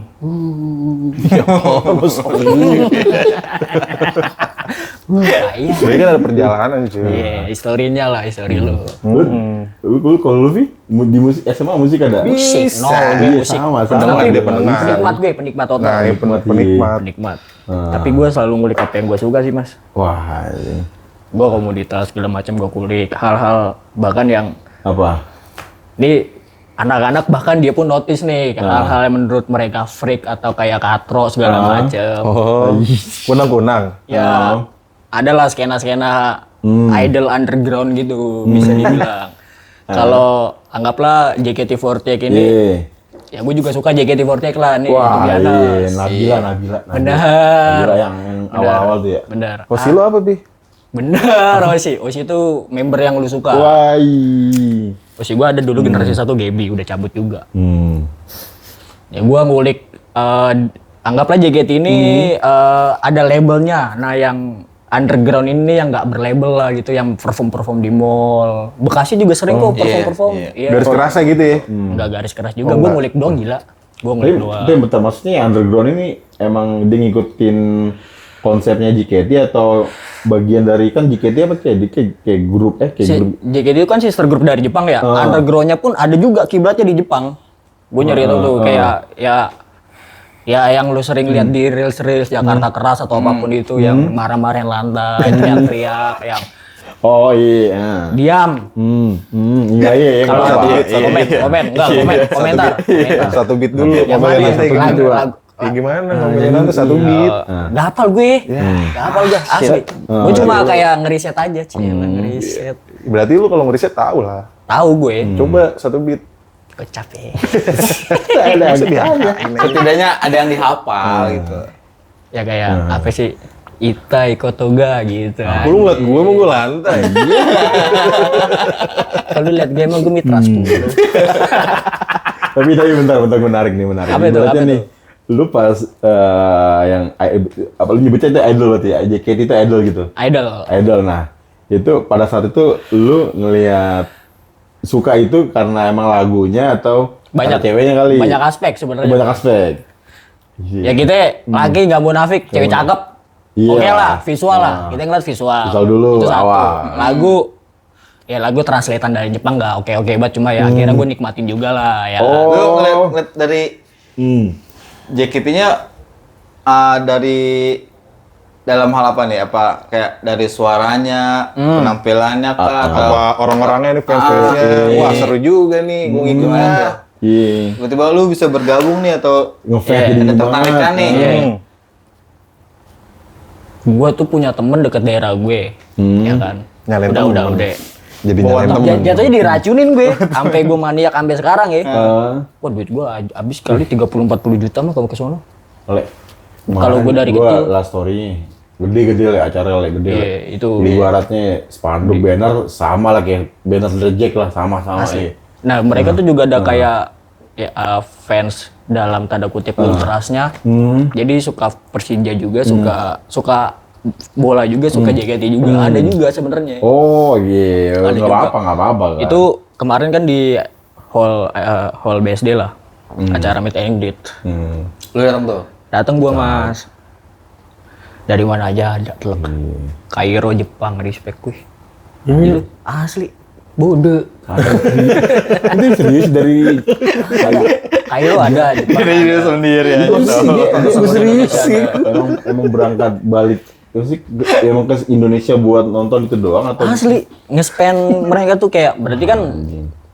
Jadi kan ada perjalanan cuy. Iya, historinya lah, histori lu. Lu kalau lu Vi, di musik SMA musik ada? Musik, no, gue Iya, musik. sama. Pendengar, dia pendengar. Penikmat total. Nah, ini Penikmat. penikmat. Tapi gue selalu ngulik apa yang gue suka sih, Mas. Wah, ini. Gue komunitas segala macam gue kulik hal-hal bahkan yang Apa? ini anak-anak bahkan dia pun notice nih hal-hal yang menurut mereka freak atau kayak katro segala macam. Oh, kunang-kunang. Ya, adalah skena-skena idol underground gitu bisa dibilang. Kalau anggaplah JKT48 ini, ya gue juga suka JKT48 lah nih. Wah, Diana. Nabila. Benar. Nabila yang awal-awal tuh ya. Benar. Posisi lo apa, Bi? Benar, Osi. Osi itu member yang lu suka. Wah, Osi gua ada dulu generasi 1 Gaby, udah cabut juga. Ya gua ngulik anggaplah JKT ini ada labelnya. Nah, yang underground ini yang nggak berlabel lah gitu, yang perform di mall. Bekasi juga sering kok perform. Iya. Garis kerasa gitu ya? Nggak garis keras juga, gua ngulik doang gila. Gua ngulik doang. Tapi bentar, maksudnya underground ini emang dia ngikutin konsepnya JKT atau bagian dari kan JKT apa sih? Dia kayak grup grup. JKT itu kan sister group dari Jepang ya. Underground-nya pun ada juga kiblatnya di Jepang. Gue nyari tahu tuh kayak ya yang lu sering lihat di reels Jakarta Keras atau apapun itu yang marah-marahin lantai, teriak-teriak, yang Oh iya. diam. Iya. Kalau komentar. Satu beat dulu. Yang ngomongin mana lantai lagu- gitu. lagu- Ya gimana ngomongin lantai satu beat. Gak hafal gue. Gak hafal gue asli. Gue cuma kayak ngeriset aja, ngeriset. Berarti lu kalau ngeriset tahu lah. Tahu gue. Coba satu beat. Kocap ya. Setidaknya ada yang dihafal gitu. Ya kayak apa sih? Itai Kotoga gitu. Lu ngeliat gue mau gue lantai. Kalau lu lihat gue emang gue mitra 10. Tapi bentar menarik. Apa itu? Berarti nih, lu pas yang apa lu nyebutnya itu idol berarti ya? JKT itu idol gitu. Idol. Nah, itu pada saat itu lu ngelihat suka itu karena emang lagunya atau Banyak karena ceweknya kali? Banyak aspek sebenarnya. Banyak aspek. Ya kita lagi nggak munafik, cewek cakep. Iya. Oke lah, visual lah. Kita ngeliat visual. Visual dulu, Itu satu. awal. Lagu translatean dari Jepang nggak oke banget, cuma ya akhirnya gue nikmatin juga lah ya. Lu ngeliat dari JKT-nya dari dalam hal apa nih? Apa kayak dari suaranya, penampilannya kah? Atau Apa orang-orangnya nih fans-fansnya. Wah seru juga nih. Gue ngikutin aja. Iya. Tiba-tiba lu bisa bergabung nih atau Ngefans jadi ada banget. tertarikan nih. Gue tuh punya temen deket daerah gue, ya kan. Nyalain udah. Jadi nyalain temen. Jatuhnya diracunin gue, sampai gue maniak sampai sekarang ya. Wah duit gue habis kali 30-40 juta mah kalau ke sono. Kalau gue dari kecil. Last story gede lah acara lah gede. Iya, itu. Di baratnya spanduk banner sama lah kayak banner The Jack lah sama-sama. Nah mereka tuh juga ada kayak fans dalam tanda kutip ultrasnya. Jadi suka Persija juga, suka bola juga, suka JKT juga. Ada juga sebenarnya. Oh iya, Ada nggak juga. apa-apa kan. Itu kemarin kan di hall BSD lah, acara meet and greet. Lu datang tuh. Datang gua Mas. Dari mana aja ada telek. Kairo Jepang, respect gue. Itu asli. Bodoh. Itu serius dari Kairo ada Jepang. Dia sendiri aja. serius sih. Emang berangkat balik terus sih emang ke Indonesia buat nonton itu doang atau Asli nge-spend mereka tuh kayak berarti kan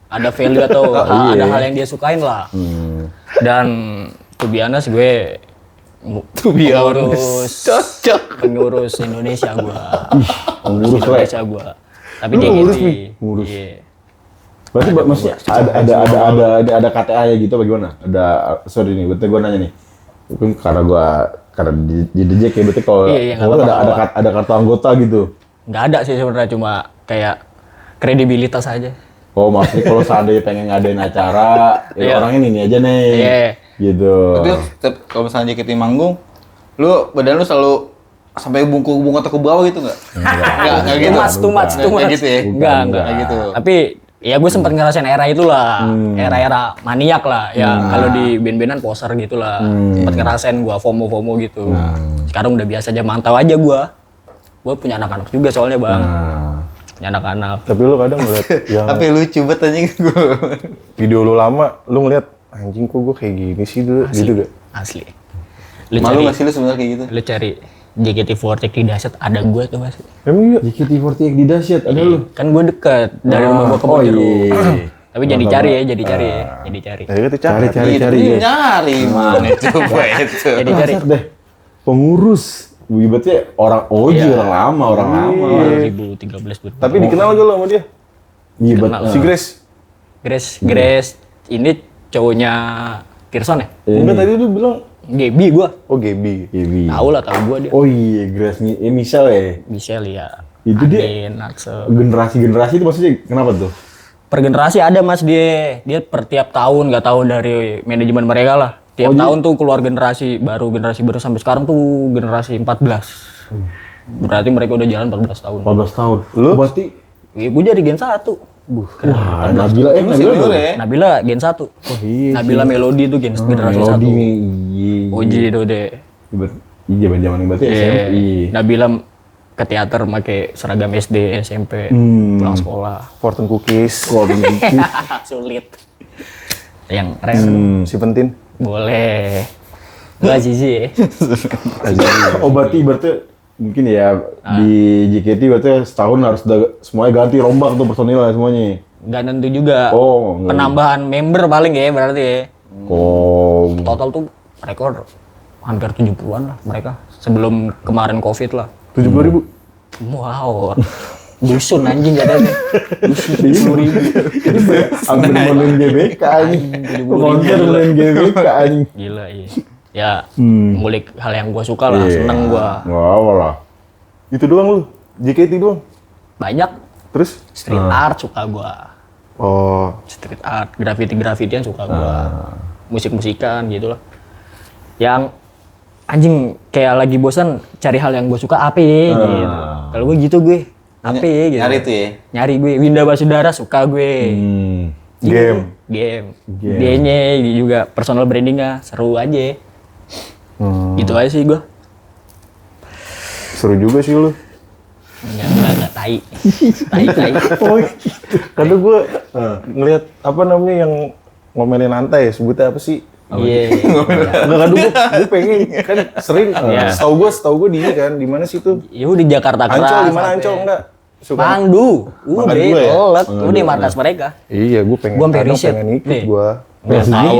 ada value atau ada hal yang dia sukain lah. Dan to be honest gue pengurus Indonesia gua. ngurus lah. Indonesia gua. Tapi JKT. Ngurus. Iya. Berarti maksudnya ada KTA-nya gitu bagaimana? Sorry nih, berarti gua nanya nih. Mungkin karena di DJ kayak berarti kalau ada kartu anggota gitu. Nggak ada sih sebenarnya, cuma kayak kredibilitas aja. Oh, maksudnya kalau seandainya pengen ngadain acara, ya orangnya ini aja nih. Iya. Gitu. Tapi kalau misalnya JKT manggung, badan lu selalu sampai bungkuk atau ke bawah gitu nggak? Nggak gitu. Too much. Nggak gitu ya? Nggak. Nggak gitu. Tapi Ya gue sempat ngerasain era itulah, era-era maniak lah. Ya kalau di band-bandan poser gitu lah. Sempat ngerasain gue FOMO gitu. Sekarang udah biasa aja, mantau aja gue. Gue punya anak-anak juga soalnya bang. Punya anak-anak. Tapi lu kadang ngeliat yang Tapi lucu banget anjing gue. video lu lama, lu ngeliat anjing kok gue kayak gini sih dulu, gitu gak? Asli. Lu Malu cari, gak sih lu sebenarnya kayak gitu? lu cari JKT48 di Dasyat, ada gue tuh mas. Emang iya? JKT48 di Dasyat ada lu. Kan gue deket dari rumah gue ke Bonjeruk. iya. Tapi jadi cari ya, jadi cari ya, jadi cari. Ya kita cari. Cari Ini ya. nyari mana coba itu. Jadi cari. Bangsat deh. Pengurus. Ibaratnya orang orang lama, orang lama. 2013 Tapi dikenal gak lu sama dia? Iya, Kenal. Si Grace? Grace ini cowoknya Kirson ya? Enggak, tadi lu bilang, Gaby gua. oh Gaby. Gaby. Tahu lah, tahu gua dia. Oh iya, Grace nih, Michelle ya. Michelle ya. Itu dia Adin, Axel. generasi-generasi itu maksudnya kenapa tuh? Per generasi ada mas dia per tiap tahun, nggak tahu dari manajemen mereka lah. Tiap tahun tuh keluar generasi baru sampai sekarang tuh generasi 14. Berarti mereka udah jalan 14 tahun. 14 tahun. Lu? Pasti. Gue jadi gen 1. Wah, Nabila Senior dong. ya? Nabila gen 1. Oh iya. Nabila Melody tuh generasi 1. Melody nih, iya. Oji itu deh. Iya, zaman yang berarti Iya. SMP. Nabila ke teater pakai seragam SD, SMP, pulang sekolah. Fortune Cookies. Sulit. Yang keren. Si Pentin. Boleh. Enggak sih. Oh berarti mungkin ya di JKT berarti setahun harus semuanya ganti rombak tuh personil semuanya. Enggak tentu juga. Oh, enggak. Penambahan member paling ya berarti ya. Oh, Total tuh rekor hampir 70-an lah mereka. Sebelum kemarin Covid lah. 70.000. Wow. Dusun anjing katanya. Dusun 70.000. hampir main GBK anjing. Konser main GBK anjing. Gila iya. Ya, ngulik hal yang gua suka lah, seneng gua. Wah, lah. Itu doang lu? JKT doang? Banyak Terus? street art suka gua. Oh, Street art, graffiti-graffitian suka gua. Musik-musikan gitu loh. Yang anjing kayak lagi bosan cari hal yang gua suka apa ya gitu. Kalau gua gitu gue. Apa ya gitu. Nyari tuh ya? Nyari gue. Winda Basudara suka gue. game. Game. Dia-nya juga personal brandingnya seru aja. Gitu aja sih gua. Seru juga sih lu. Enggak tai. Tai. Oh gitu. Kadang gue ngeliat apa namanya yang ngomelin lantai ya, sebutnya apa sih? Iya. Enggak, kadang gue pengen, kan sering, setahu gue di ini kan, di mana sih tuh? Ya udah Jakarta Keras. Ancol, di mana apa Ancol ya. enggak? Suka. Mangdu. Mangga Udah, dua ya? tolak. Udah markas mereka. Iya, gue pengen, Gua sampai kadang riset. pengen ikut Nih. gue. Nggak tahu,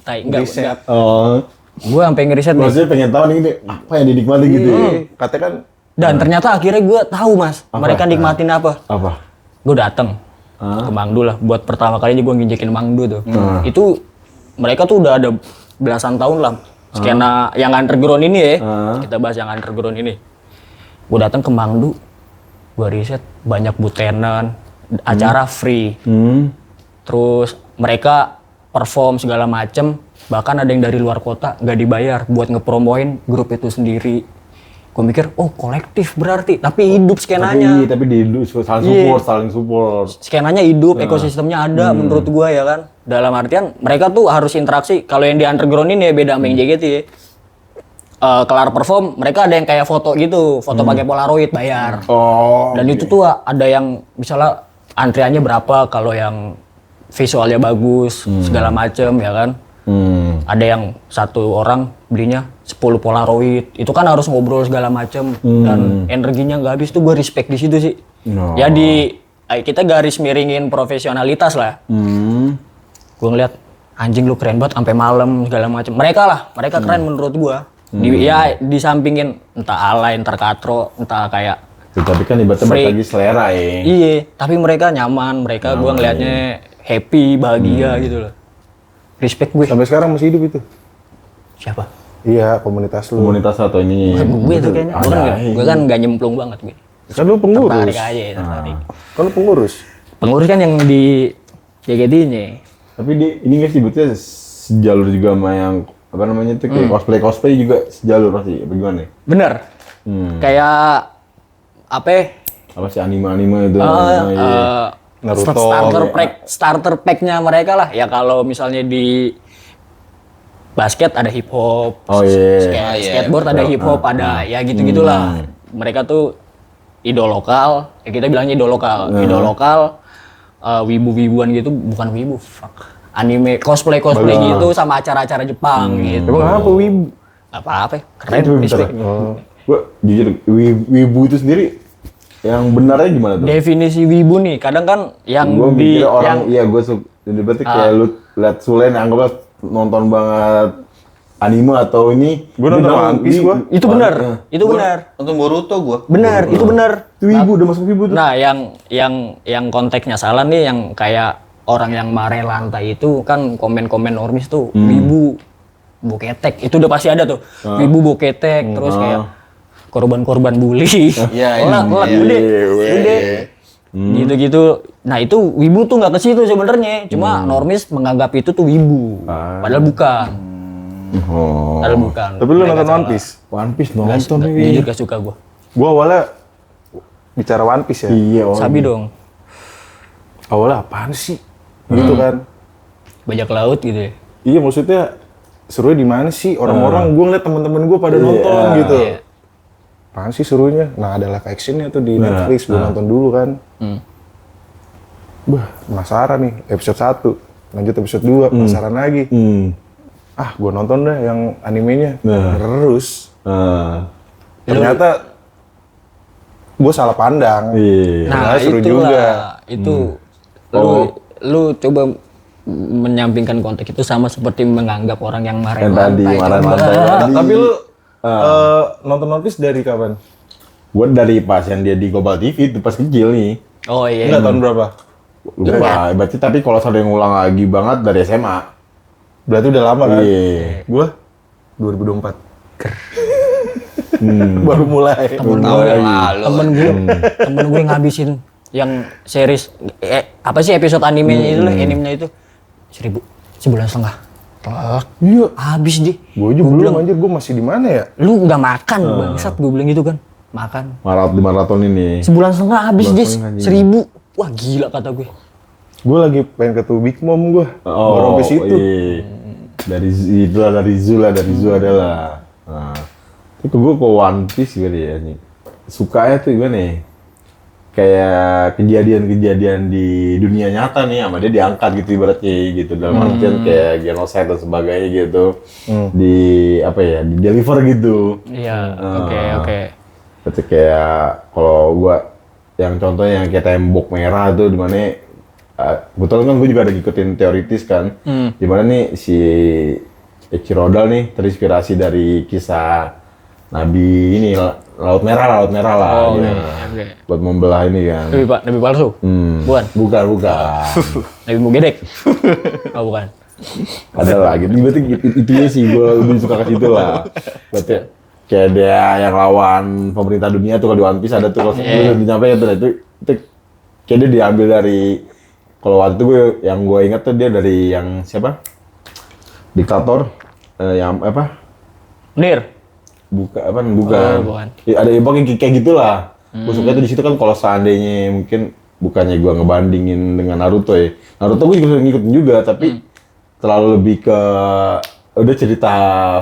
tai. Enggak. Riset. Oh, Gue sampai ngeriset nih. maksudnya pengen tahu nih apa yang dinikmati gitu ya? Katanya kan, Dan ternyata akhirnya gue tahu mas, mereka nikmatin apa. Apa? Gue dateng ke Mangdu lah, buat pertama kalinya gue nginjekin Mangdu tuh. Itu mereka tuh udah ada belasan tahun lah. Skena yang underground ini ya, kita bahas yang underground ini. Gue dateng ke Mangdu, gue riset banyak butenan, acara free. Terus mereka perform segala macem, bahkan ada yang dari luar kota nggak dibayar buat ngepromoin grup itu sendiri. Gue mikir, oh kolektif berarti, tapi hidup skenanya. Tapi saling support. Skenanya hidup, ekosistemnya ada menurut gua ya kan. Dalam artian mereka tuh harus interaksi. Kalau yang di underground ini ya beda sama yang JKT ya. Kelar perform, mereka ada yang kayak foto gitu, foto pakai Polaroid bayar. Oh. Dan itu tuh ada yang misalnya antriannya berapa kalau yang visualnya bagus, segala macem ya kan. Ada yang satu orang belinya 10 Polaroid, itu kan harus ngobrol segala macem dan energinya nggak habis tuh. Gue respect di situ sih. Ya kita garis miringin profesionalitas lah. Gue ngeliat anjing lu keren banget sampai malam segala macem. Mereka keren menurut gue. Disampingin entah alay, entah katro, entah kayak Tapi kan ibaratnya freak. lagi selera ya. Iya, tapi mereka nyaman, gue ngeliatnya happy, bahagia gitu loh. Respect gue. sampai sekarang masih hidup itu? Siapa? Iya, komunitas lu. Komunitas atau ini. Gue tuh kayaknya. Gue kan nggak nyemplung banget gue. Kan lu pengurus. Tertarik aja, tertarik. Kan lu pengurus. Pengurus kan yang di JKT-nya. Tapi ini nggak sih sebetulnya sejalur juga sama yang apa namanya itu kayak cosplay juga sejalur pasti. Bagaimana? Bener. Kayak apa? Apa sih anime itu? Naruto. Starter pack-nya mereka lah. Ya kalau misalnya di basket ada hip hop, Oh iya. skateboard ada hip hop, ada ya gitu-gitulah. Mereka tuh idol lokal, ya kita bilangnya idol lokal. Idol lokal, wibu-wibuan gitu, bukan wibu, anime cosplay gitu sama acara-acara Jepang gitu. Emang apa wibu? Apa-apa, keren. Itu bentar. Gue jujur, wibu itu sendiri yang benarnya gimana tuh? Definisi wibu nih, kadang kan yang Gue di mikir orang, yang iya gue jadi berarti kayak lu liat Sule anggaplah nonton banget anime atau ini. Gue nonton One Piece gue. itu benar, itu benar. Untuk Boruto gua. Benar, itu benar. Itu wibu, udah masuk wibu tuh. Nah, yang konteksnya salah nih, yang kayak orang yang mare lantai itu kan komen-komen normis tuh, wibu boketek, itu udah pasti ada tuh. Wibu boketek, terus kayak korban-korban bully. Iya, Gede. Gitu-gitu. Nah, itu wibu tuh nggak ke situ sebenarnya. Cuma normis menganggap itu tuh wibu. Padahal bukan. Padahal bukan. Tapi lu nonton One Piece? One Piece nonton nih. Jujur gak suka gua. Gue awalnya bicara One Piece ya. Iya. Sabi dong. Awalnya apaan sih? Gitu kan. Bajak laut gitu ya. Iya maksudnya serunya di mana sih? Orang-orang gue ngeliat temen-temen gue pada nonton gitu. Iya. Apaan sih serunya? Nah ada live actionnya tuh di Netflix, gue nonton dulu kan. Bah, penasaran nih, episode 1. Lanjut episode 2, penasaran lagi. Ah, gue nonton deh yang animenya. Terus. Ternyata gue salah pandang. Nah, seru itulah. juga. Itu lu coba menyampingkan konteks itu sama seperti menganggap orang yang marah Yang tadi, marah lantai. Tapi lu nonton One Piece dari kapan? Gue dari pas yang dia di Global TV itu pas kecil nih. Oh iya. Enggak, tahun berapa? Lupa, berarti tapi kalau sering ngulang lagi banget dari SMA. Berarti udah lama kan? Iya. Gua 2024. Baru mulai. Temen gue ngabisin yang series apa sih episode animenya itu lah, animenya itu 1,5 Iya. habis deh. Gue juga belum anjir, gue masih di mana ya? Lu nggak makan bangsat, gue bilang gitu kan. Makan Di maraton ini. 1,5 habis deh, 1,5 1.000. Wah gila kata gue. Gue lagi pengen ketemu Big Mom gue. Baru sampai situ. Iya. Dari Zu adalah. Nah, itu gue ke One Piece gitu ya nih. Sukanya tuh gimana ya? Kayak kejadian-kejadian di dunia nyata nih sama dia diangkat gitu ibaratnya gitu dalam artian kayak genocide dan sebagainya gitu di apa ya di deliver gitu. Iya, oke. Berarti kayak kalau gua yang contohnya yang kayak tembok merah tuh di mana kebetulan kan gue juga ada ngikutin teoritis kan. Di mana nih si Eiichiro Oda nih terinspirasi dari kisah Nabi ini Laut Merah lah gitu. Oke. Buat membelah ini kan. Nabi palsu? Bukan. Bukan. Nabi Mugedek? Oh bukan. Ada lah gitu. Berarti itu sih gue lebih suka ke situ lah. Berarti kayak dia yang lawan pemerintah dunia tuh kalau di One Piece ada tuh kalau dinyampe itu kayak dia diambil dari kalau waktu itu yang gue ingat tuh dia dari yang siapa? Diktator yang apa? Nir. Bukan. Bukan. Ya, ada yang kayak gitulah. Gue suka itu di situ kan kalau seandainya mungkin bukannya gue ngebandingin dengan Naruto ya. Naruto gue juga ngikutin juga tapi terlalu lebih ke udah cerita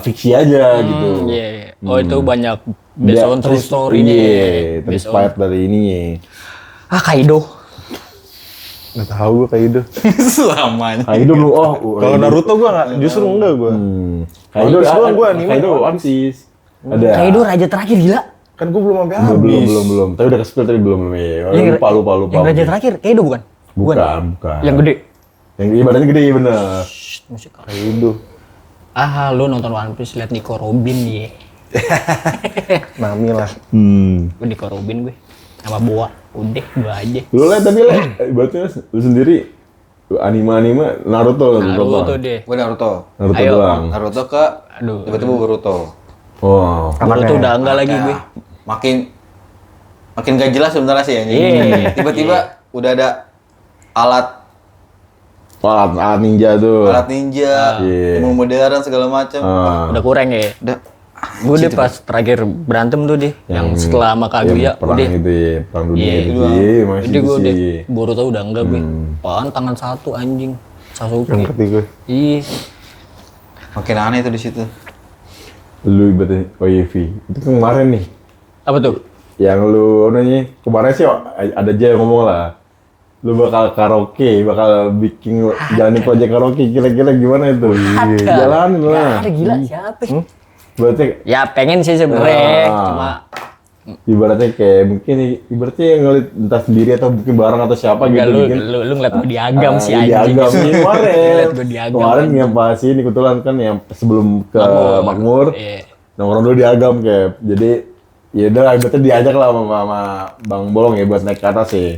fiksi aja gitu. Iya. Oh itu banyak based on true story-nya. Iya, terinspired dari ini. Kaido. Nggak tahu gue kayak gitu. Selamanya. Kaido lu Kalau Naruto gue nggak, justru enggak gue. Kaido gue anime. Kaido One Piece. Ada. Kaido raja terakhir gila. Kan gue belum sampai habis. Belum. Tapi udah ke-spill tapi belum ya. Lupa. Yang raja terakhir Kaido bukan? Bukan. Yang gede. Yang badannya gede bener. Musik Kaido. Lu nonton One Piece liat Nico Robin ya. Nami lah. Gue Nico Robin gue. Sama Boa. Udah gue aja. Lu liat tapi berarti lu sendiri anime Naruto deh. Gue Naruto. Ayo. doang. Naruto ke tiba-tiba Boruto. Oh. Boruto udah enggak lagi gue. Makin gak jelas sebenarnya sih ya. Tiba-tiba udah ada alat Alat ninja tuh. ilmu modern segala macam. Udah kurang ya. Udah Gue deh pas terakhir berantem tuh deh, yang setelah sama Kaguya, perang udah. itu ya, perang dunia Iya, itu ya, masih Jadi gue itu udah sih. baru tau udah enggak gue. Apaan tangan satu anjing, Sasuke. Ngerti gue. Iya. Makin aneh tuh di situ. Lu ibaratnya, oh iya Vi, itu kemarin nih, Apa tuh? yang lu nanya kemarin sih ada aja yang ngomong lah, lu bakal karaoke, bakal bikin jalanin project karaoke, kira-kira gimana itu? Jalanin lah. Ada gila siapa? Berarti Ya pengen sih sebenarnya, Ah. cuma ibaratnya kayak mungkin ibaratnya ngeliat entah sendiri atau mungkin bareng atau siapa enggak gitu lu, bikin. lu ngeliat gue diagam sih Iya, anjing. diagam nih kemarin. Ngeliat gue diagam. Kemarin yang pas ini kebetulan kan yang sebelum ke Makmur. Iya. Nongkrong dulu diagam kayak. Jadi ya udah ibaratnya diajak lah sama Bang Bolong ya buat naik ke atas sih.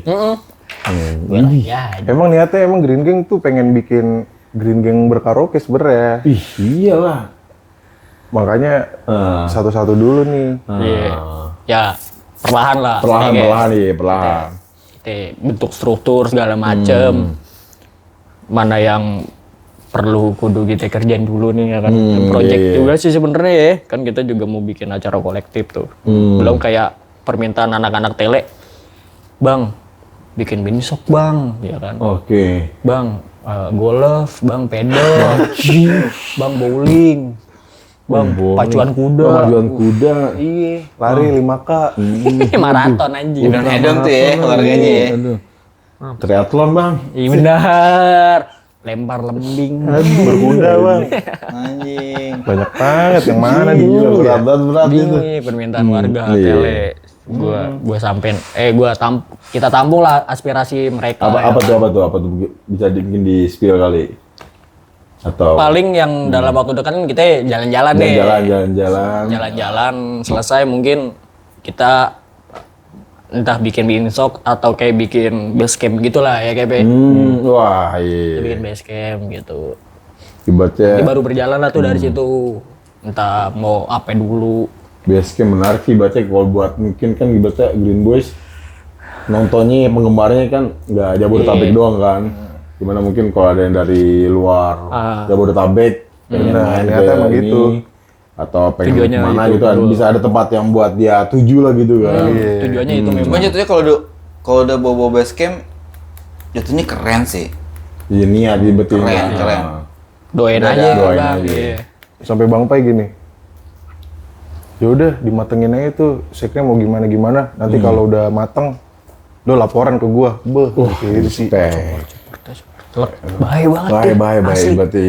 Ya, Emang niatnya emang Green Gang tuh pengen bikin Green Gang berkaraoke sebenarnya. Ih, iyalah. Makanya satu-satu dulu nih. iya. Ya, perlahan lah. Perlahan, Kayak perlahan iya, perlahan. kita bentuk struktur segala macem. Mana yang perlu kudu kita kerjain dulu nih ya kan. Project iya. juga sih sebenarnya ya. Kan kita juga mau bikin acara kolektif tuh. Belum kayak permintaan anak-anak tele. Bang, bikin minisok bang, ya kan. Oke. Bang, golf, bang pedal, bang bowling, bang pacuan kuda. Pacuan kuda. Iya. Lari 5K. Maraton anjing. Hedon tuh ya keluarganya ya. Aduh. Triathlon bang. Iya benar. Lempar lembing. Berkuda bang. Anjing. Banyak banget yang mana dulu ya. Berat itu. Ini permintaan warga iya. tele. Gua sampein kita tampung lah aspirasi mereka. Apa tuh bisa dibikin di spill kali atau Paling yang dalam waktu dekat kan kita jalan-jalan deh. jalan-jalan Jalan-jalan selesai mungkin kita entah bikin minisok atau kayak bikin base camp gitulah ya kayak wah kita iya bikin base camp gitu. Ini ibaratnya baru berjalan lah tuh dari situ. Entah mau apa dulu. base camp menarik sih ibaratnya kalau buat mungkin kan ibaratnya Green Boys nontonnya penggemarnya kan nggak Jabodetabek doang kan gimana mungkin kalau ada yang dari luar Jabodetabek pengen main niatnya ke emang ini, gitu. atau pengen Tujuannya kemana itu, gitu betul. bisa ada tempat yang buat dia tuju lah gitu kan Tujuannya itu Cuma memang. jatuhnya kalau udah bawa base camp, jatuhnya keren sih. iya niat betul Keren. Doain Udah, aja doain bang. aja. Iya. Sampai Bang Pai gini. Ya udah dimatengin aja tuh seknya mau gimana nanti kalau udah mateng lo laporan ke gua gitu sih. Baik banget. Baik berarti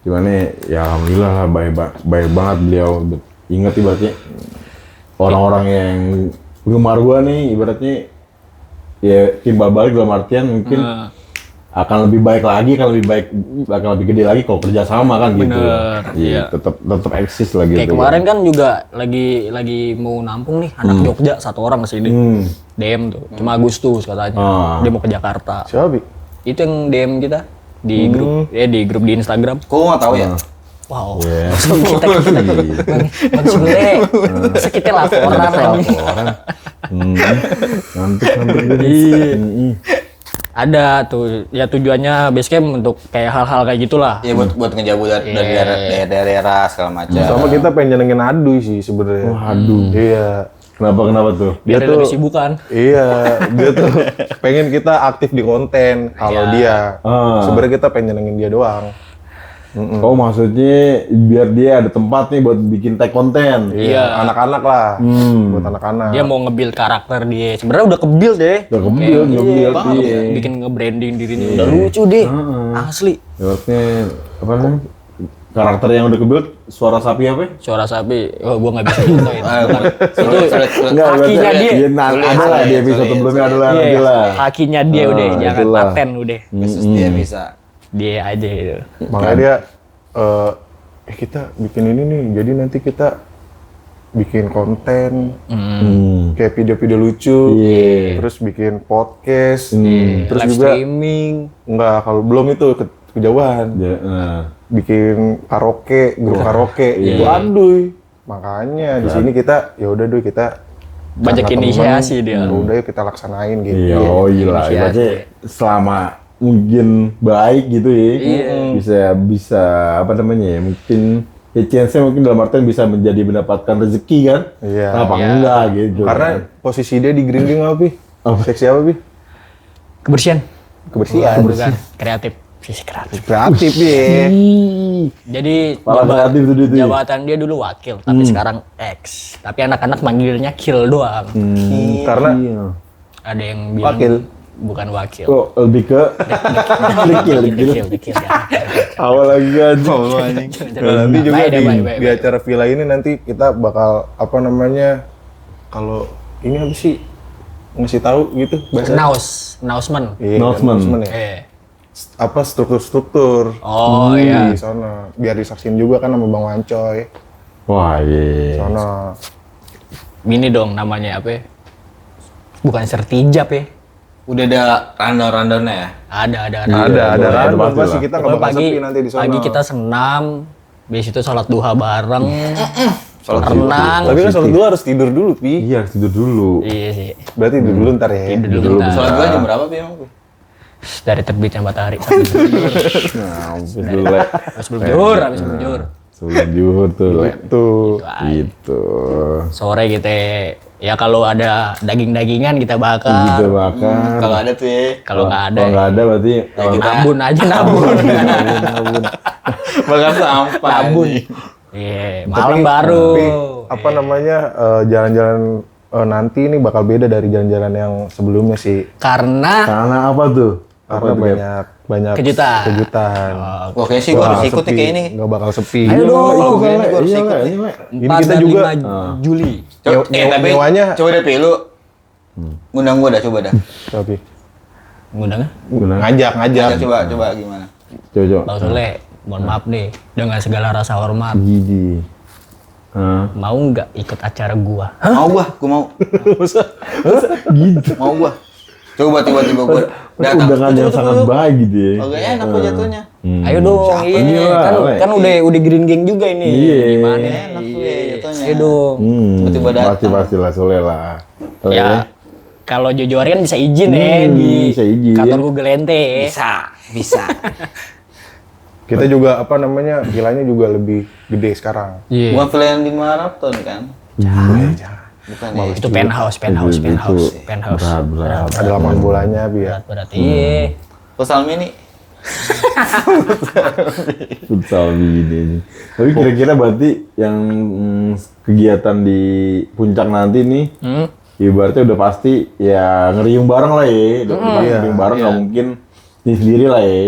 gimana ya alhamdulillah lah baik banget beliau ingat ibaratnya orang-orang yang penggemar gua nih ibaratnya ya timbal balik dalam artian mungkin akan lebih baik lagi akan lebih gede lagi kalau kerja sama kan gitu iya tetap eksis lah gitu Kayak kemarin kan juga lagi mau nampung nih anak Jogja satu orang kesini. DM tuh, cuma Agustus katanya. Dia mau ke Jakarta. Siapa Bi? Itu yang DM kita di grup, di grup di Instagram. Kok nggak tahu ya? Wow. Iya. Langsung kita Bang Sule. Masa kita laporan anjing. ngantuk Iya. Ada tuh, ya tujuannya basecamp untuk kayak hal-hal kayak gitulah. Ya buat ngejabu dari daerah segala macam. Sama kita pengen nyenengin Aduy sih sebenarnya. aduh Iya. kenapa tuh Dia Biar tuh lebih sibukan. Iya, dia tuh pengen kita aktif di konten. Kalau dia, sebenarnya kita pengen nyenengin dia doang. oh maksudnya biar dia ada tempat nih buat bikin tag konten Iya. Anak-anak lah, buat anak-anak. Dia mau nge-build karakter dia. Sebenarnya udah ke-build deh. udah nge-build iya Bikin nge-branding dirinya. Udah lucu deh. Asli. ibaratnya apa namanya karakter yang udah ke-build suara sapi apa ya? Suara sapi, gua nggak bisa contohin. Itu Enggak, kakinya dia. Iya, ada lah di episode sebelumnya ada lah nanti lah. Kakinya dia udah, jangan itulah. paten udah. Khusus dia bisa. Dia aja itu. Makanya dia, kita bikin ini nih, jadi nanti kita bikin konten, kayak video-video lucu, terus bikin podcast, terus Live juga streaming. enggak kalau belum itu kejauhan, Ya, bikin karaoke, grup karaoke, itu Aduy. Makanya di sini kita, ya udah Duy kita Banyak karena inisiasi temen, dia. ya udah yuk kita laksanain gitu. iya, oh iya lah. inisiasi. Ibaratnya selama mungkin baik gitu ya, bisa apa namanya ya, mungkin ya chance-nya mungkin dalam artian bisa menjadi mendapatkan rezeki kan? Iya. Kenapa enggak gitu? Karena posisi dia di grinding apa, Pi? Seksi apa, Pi? Kebersihan. Kebersihan. Bukan. Kreatif. Sisi kreatif. Kreatif, ya. Jadi Malah kreatif tuh dia tuh ya? jabatan dia dulu wakil, tapi sekarang X. Tapi anak-anak manggilnya kill doang. Karena Iya. Ada yang bilang Wakil. bukan wakil. Kok lebih ke dekil. Dekil ya. Awal lagi aja. Nah, nanti juga Baik deh, di, baik. di acara villa ini nanti kita bakal apa namanya kalau ini apa sih ngasih tahu gitu bahasa Announcement. Iya, Announcement. ya. Apa struktur-struktur Oh iya. di sana biar disaksin juga kan sama Bang Wancoy. Wah, iya. Sana Ini dong namanya apa ya? Bukan sertijab ya. Udah ada rundown-rundownnya ya? Ada. ada boleh, random pasti pasti lah. kita nggak Pokoknya bakal sepi nanti di sana. pagi kita senam, habis itu sholat duha bareng, Sholat renang. Tapi kan sholat dua harus tidur dulu, Pi. Iya, harus tidur dulu. Iya sih. Berarti tidur dulu ntar ya. Tidur dulu bentar. Sholat gua jam berapa, Pi, emang? Pi? Dari terbitnya matahari sampai Nah, dulu, Le. sebelum zuhur, habis sebelum zuhur. Sebelum juhur tuh, Le. Tuh. Gitu. Sore gitu ya kalau ada daging-dagingan kita bakar. Gitu bakar. Kalau ada tuh ya. Kalau nggak ada, Kalau nggak ada berarti nabun aja nabun. Bakar sampah. Nabun. Iya, malam baru. Tapi apa namanya jalan-jalan nanti ini bakal beda dari jalan-jalan yang sebelumnya sih. Karena karena apa tuh? Karena banyak Kejutan. Wah, kayaknya sih gua harus ikut nih kayak ini. Nggak bakal sepi. Ayo dong. Kalau gini gua harus Iya, ikut Le. nih. Ini, Le. Ini 4 kita dan juga 5 Juli. Tapi nyewanya- coba deh, Pi, lu ngundang gua dah, coba dah. tapi Ngundangnya ngajak. Coba gimana? Coba. Bang Sule, mohon maaf nih, dengan segala rasa hormat, Gidi. mau nggak ikut acara gua? Mau gua mau. Gitu. Mau gua. Coba tiba-tiba gua datang. Undangan yang sangat baik gitu ya. Oke, enak gua jatuhnya. Ayo dong, iya, Gila, Le. kan udah green gang juga ini. Iya. Gimana? Enak tuh ya jatuhnya. Ayo dong. Tiba-tiba datang. Pasti lah Sule lah. Le. Ya, kalau Jojo kan bisa izin ya di bisa izin. kantor Google Ente. Bisa. Kita juga apa namanya villanya juga lebih gede sekarang. Iya. Bukan film di maraton kan? Jangan. Bukan ya? Itu penthouse. Berat. Ada lapangan bolanya biar. Berarti iya. Futsal mini. Futsal ini. Tapi kira-kira berarti yang kegiatan di puncak nanti nih, ibaratnya udah pasti ya ngeriung bareng lah ya. Udah pasti ngeriung bareng nggak mungkin ini sendiri lah ya.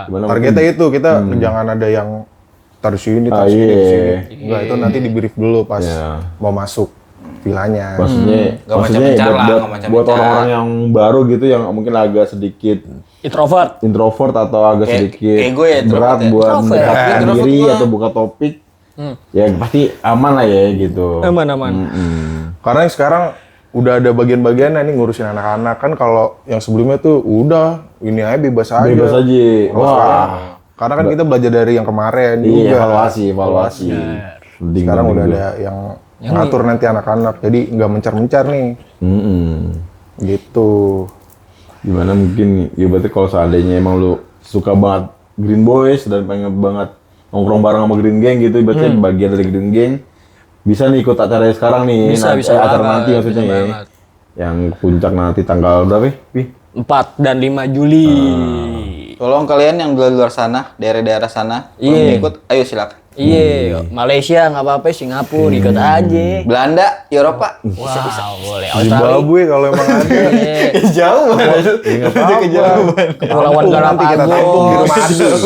Gimana Targetnya itu kita jangan ada yang taruh sini, taruh sini, iya. sini. Enggak, itu nanti di brief dulu pas Iya. mau masuk villanya. Maksudnya Nggak maksudnya macam-macam lah, buat nggak macam-macam. buat orang-orang yang baru gitu yang mungkin agak sedikit introvert atau agak Kayak- sedikit kayak gue ya, berat introvert ya. buat Introvert. mendekatkan Introvert diri gue. atau buka topik, ya pasti aman lah ya gitu. Aman. Karena yang sekarang udah ada bagian-bagian nih ngurusin anak-anak kan kalau yang sebelumnya tuh udah ini aja bebas aja. Bebas aja. Kalau Wah. sekarang, karena kan kita belajar dari yang kemarin Iya, juga. evaluasi. Penting Sekarang banget udah juga. ada yang ngatur nanti anak-anak, jadi nggak mencar-mencar nih. Gitu. Gimana mungkin ya berarti kalau seandainya emang lu suka banget Green Boys dan pengen banget nongkrong bareng sama Green Gang gitu, berarti bagian dari Green Gang bisa nih ikut acaranya sekarang nih. Bisa acara banget, nanti maksudnya bisa ya. banget. Yang puncak nanti tanggal berapa? Pi? 4 dan 5 Juli. Tolong kalian yang di luar sana, daerah-daerah sana, kalau mau ikut, ayo silakan. Iya, Malaysia nggak apa-apa, Singapura ikut aja. Belanda, Eropa. Wow, boleh. Australia, Zimbabwe kalau emang ada. Jauh banget. Nggak apa-apa. Kepulauan Nanti kita tampung di rumah Galapagos. Adu.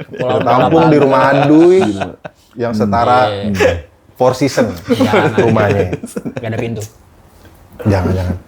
Kita tampung di rumah Aduy yang setara Four Season rumahnya. Gak ada pintu. Jangan.